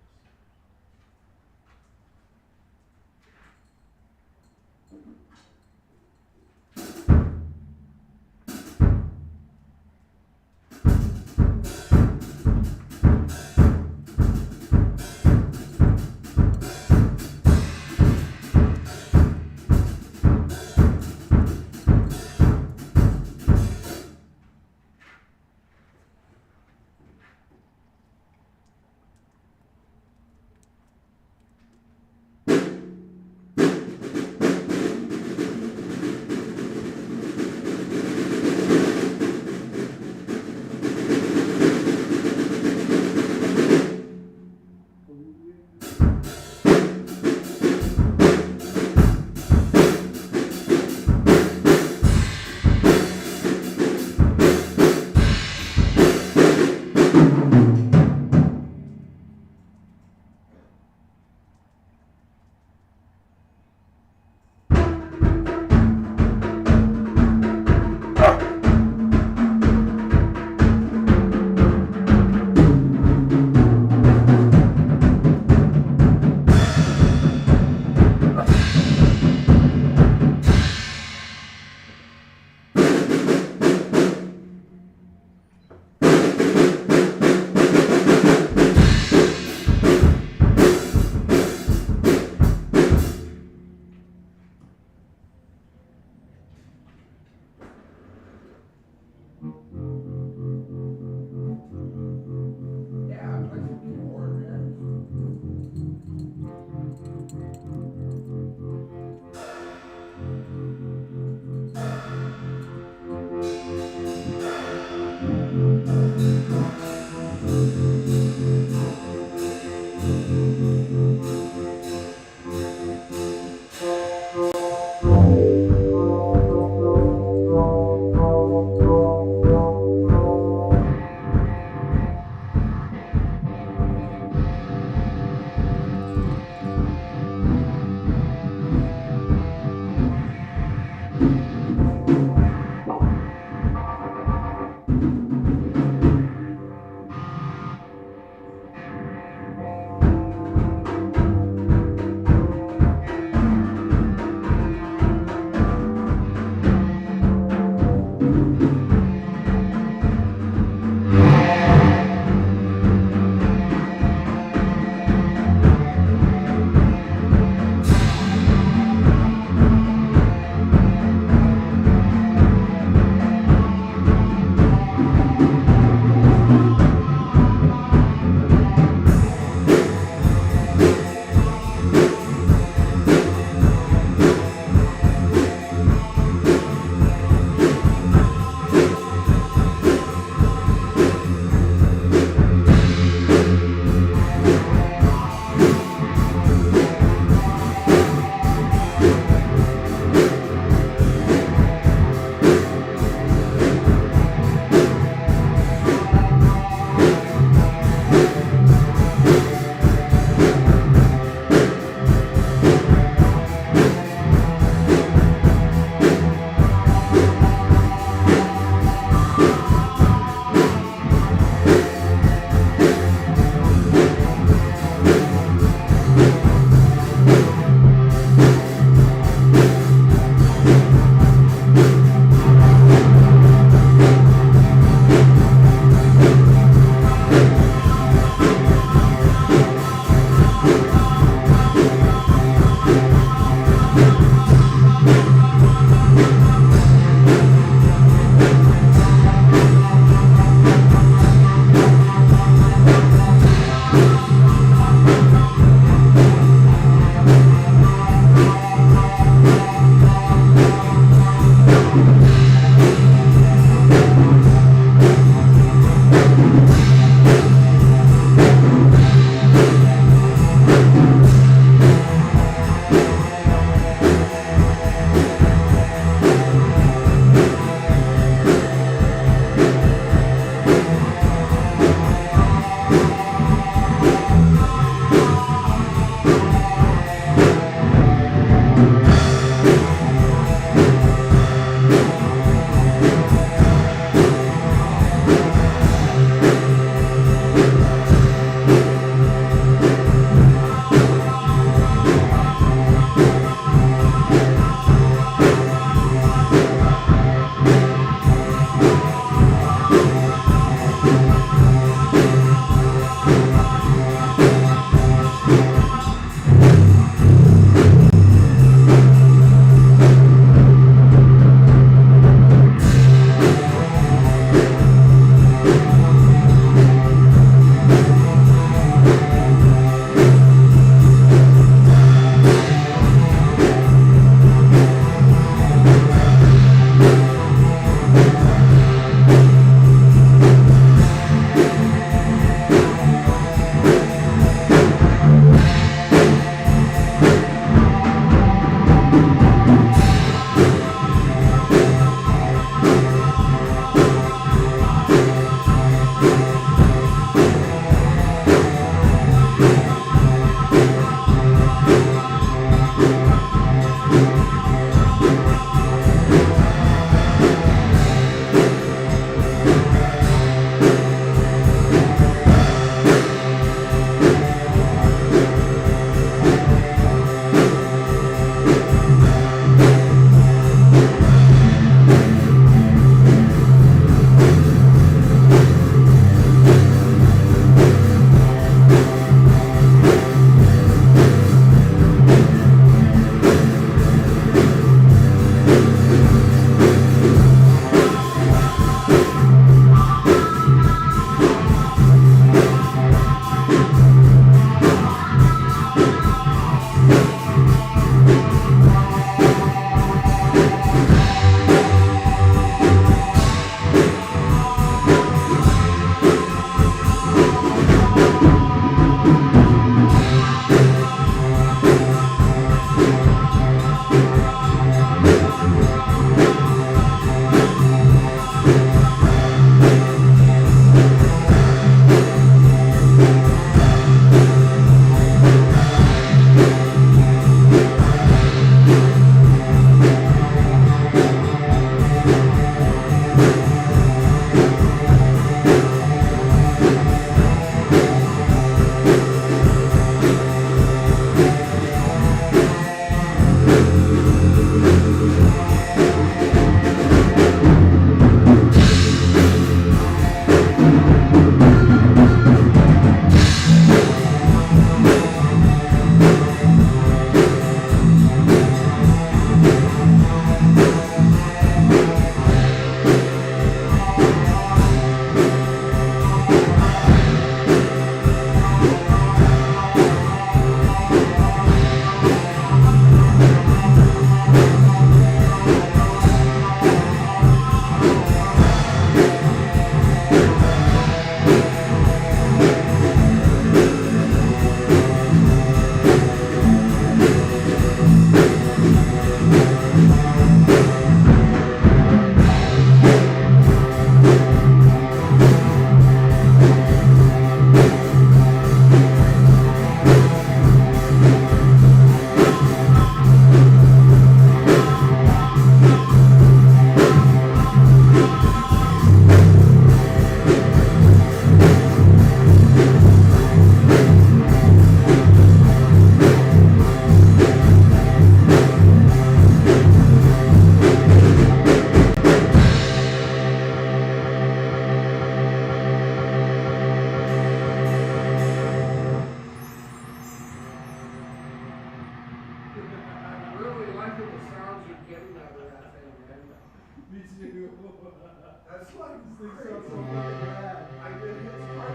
That's like, it's hard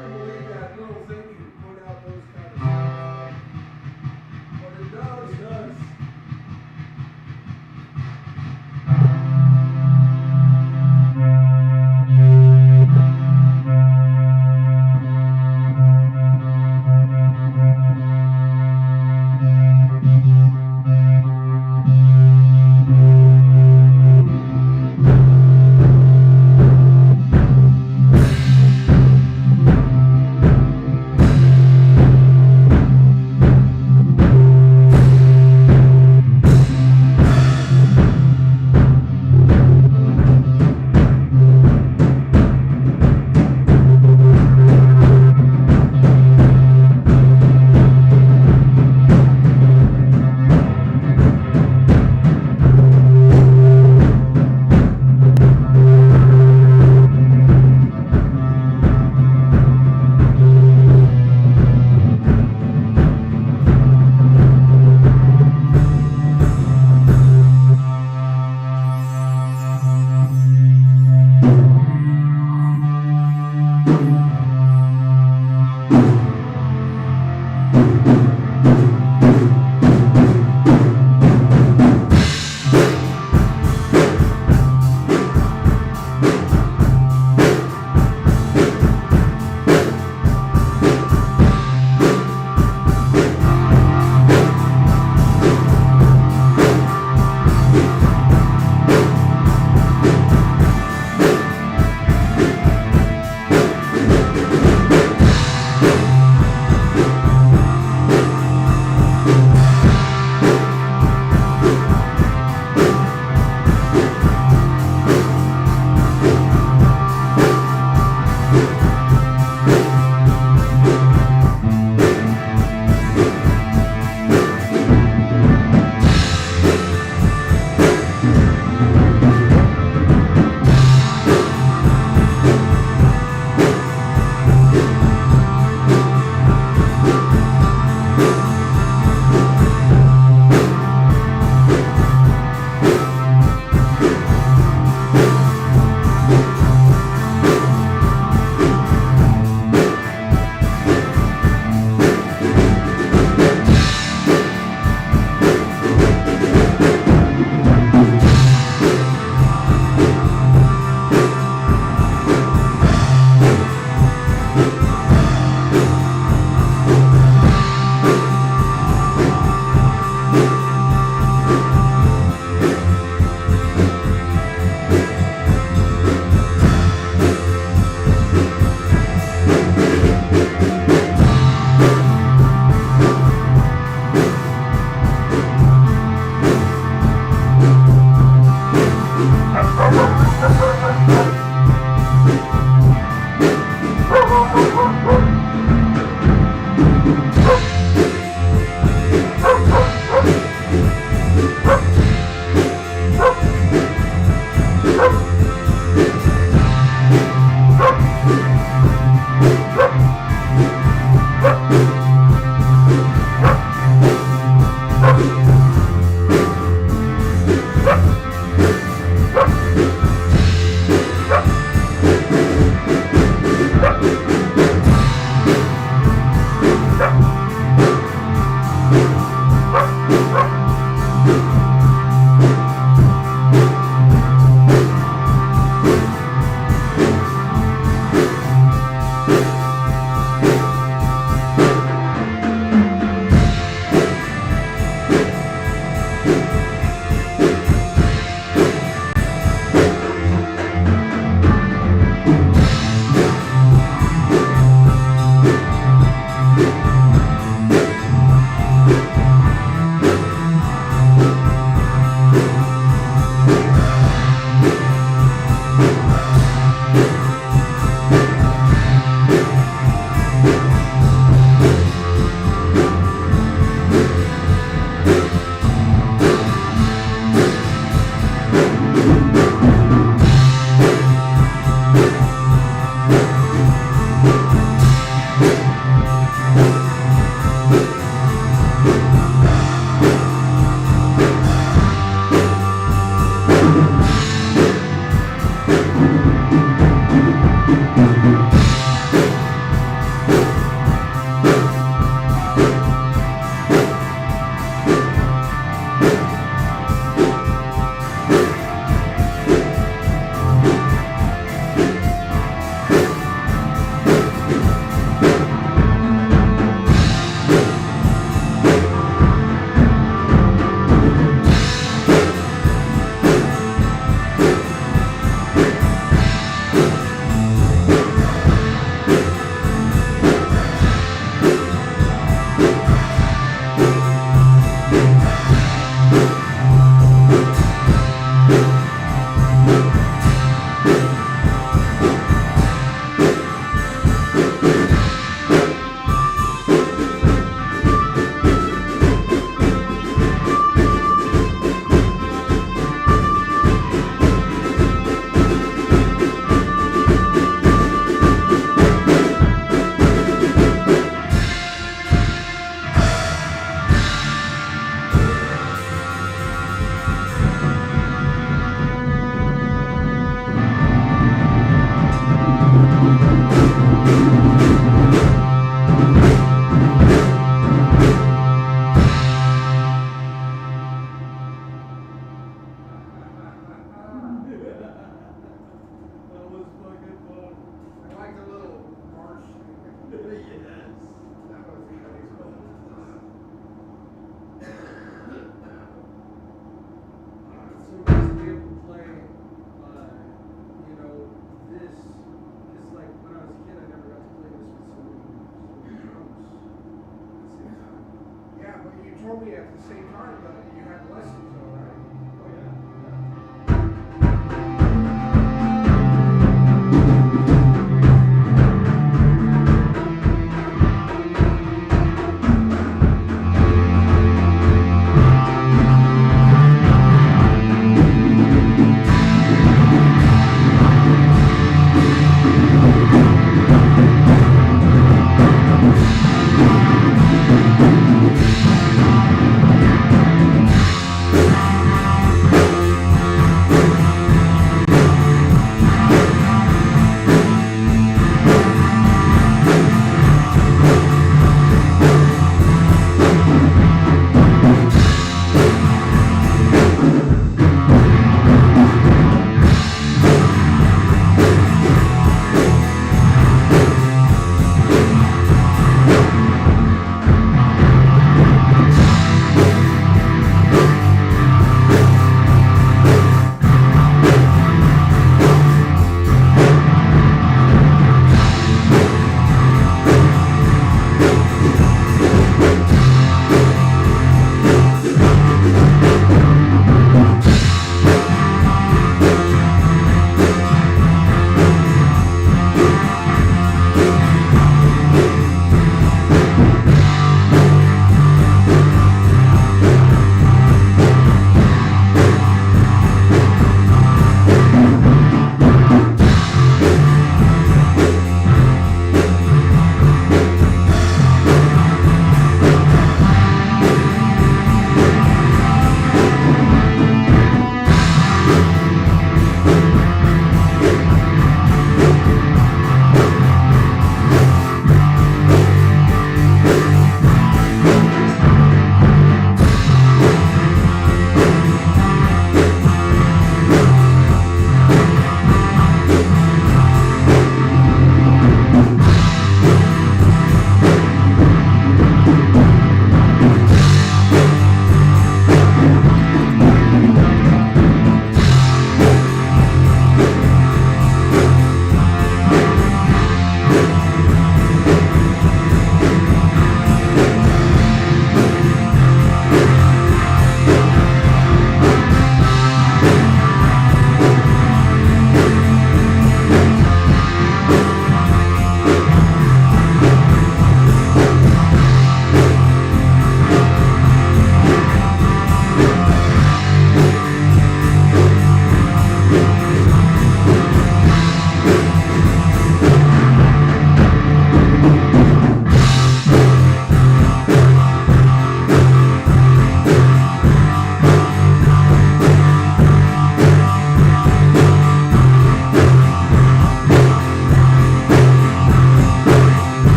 to believe that little thing can put out those kind of sounds. But it does.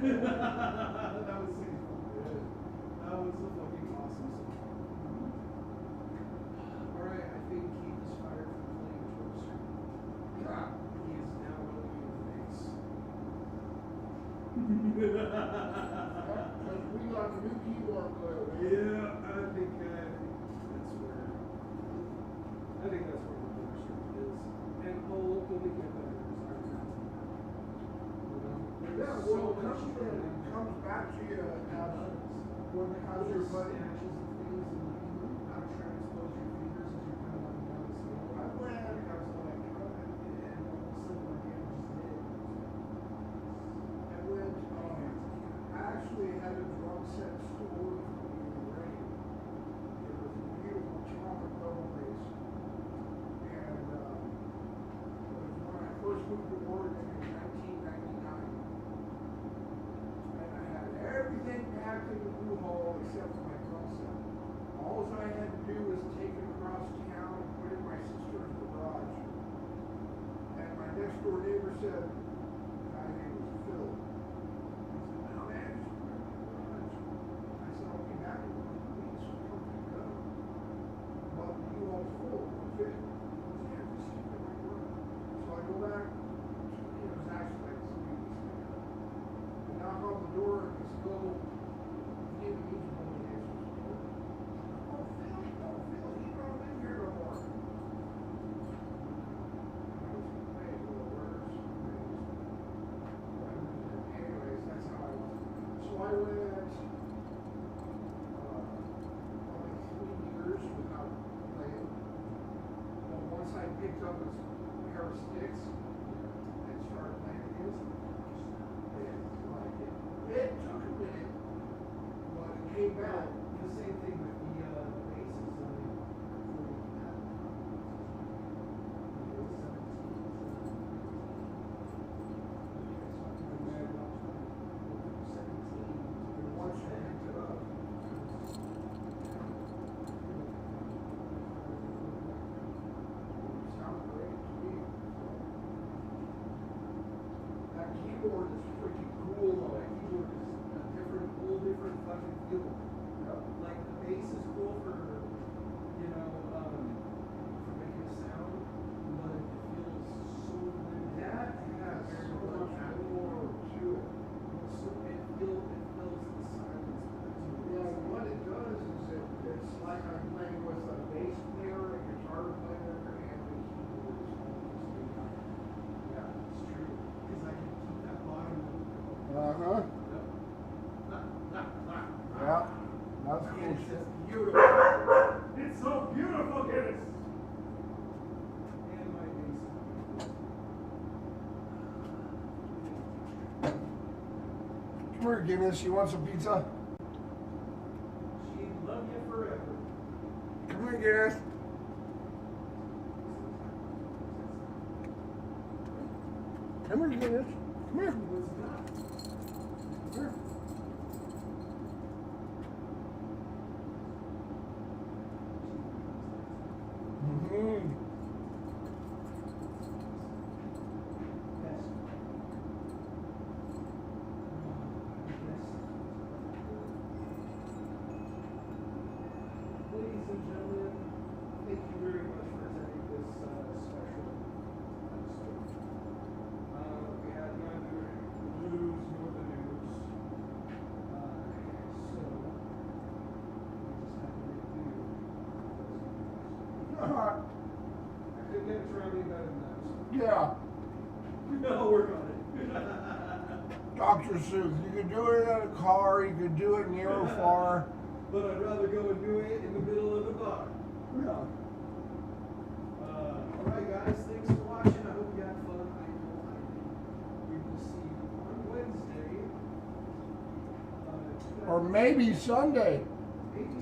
That was so good. That was a fucking awesome song. Alright, I think Keith is fired from playing toaster. Yeah. He is now rolling in the face. Because we got a new keyboard player. Yeah, I think that's where. I think that's where the toaster is. And all only competitors are not. Yeah, well, it comes back to you as when it comes to your buddy. Snatches of things and not transpose your fingers as you're kind of like down the scale. I went, And all of a sudden my hand just did. I went, I actually had a drum set stored for me in the rain. It was a beautiful chocolate double bass. And, it was when I first moved to Oregon in 1999. And I had everything packed in the U-Haul except for my drum set. All I had to do was take it across town and put it in my sister's garage. And my next door neighbor said, my name was Phil. He said, "Now, man, just put it in the garage." I said, "I'll be back in 1 week, so come pick it up." But the U-Haul's full, it won't fit. He said, "Yeah, just stick it in my garage." So I go back, it was actually like 3 weeks later. I knock on the door and it's still Vietnamese woman answers the door. "Oh, Phil, he's not in here no more." And I was like, "Hey, well, where's?" Anyways, that's how I was. So I went probably 3 years without playing. But once I picked up a pair of sticks and started playing again, it took a minute, but it came back. The same thing with the bases on the 17. Once you picked it up, it sounded great to me. That keyboard is freaking cool though. That keyboard is a whole different fucking feel. Like the bass is cool for, for making a sound, but it feels so limited. That has so much more to it. So it fills the silence. Yeah, what it does is it's like I'm playing with a bass player, a guitar player, and a keyboard. Yeah, it's true. Because I can keep that bottom note. Uh-huh. Yeah. That's cool It's shit. beautiful. It's so beautiful, Guinness. And my bass. Come here, Guinness. You want some pizza? She'd love you forever. Come here, Guinness. Come here, Guinness. Come here. What's that? Come here. Mm-hmm. Yes. Ladies and gentlemen, thank you very much for attending this special episode. We had neither the news nor the news. So, we just have to make do. I couldn't get it to run any better than that. Yeah. So. I'll work on it. Dr. Seuss. You could do it in a car. You could do it near or far. But I'd rather go and do it in the middle of the bar. Yeah. Alright guys, thanks for watching. I hope you had fun. I know I did. We will see you on Wednesday. Or maybe Sunday. Maybe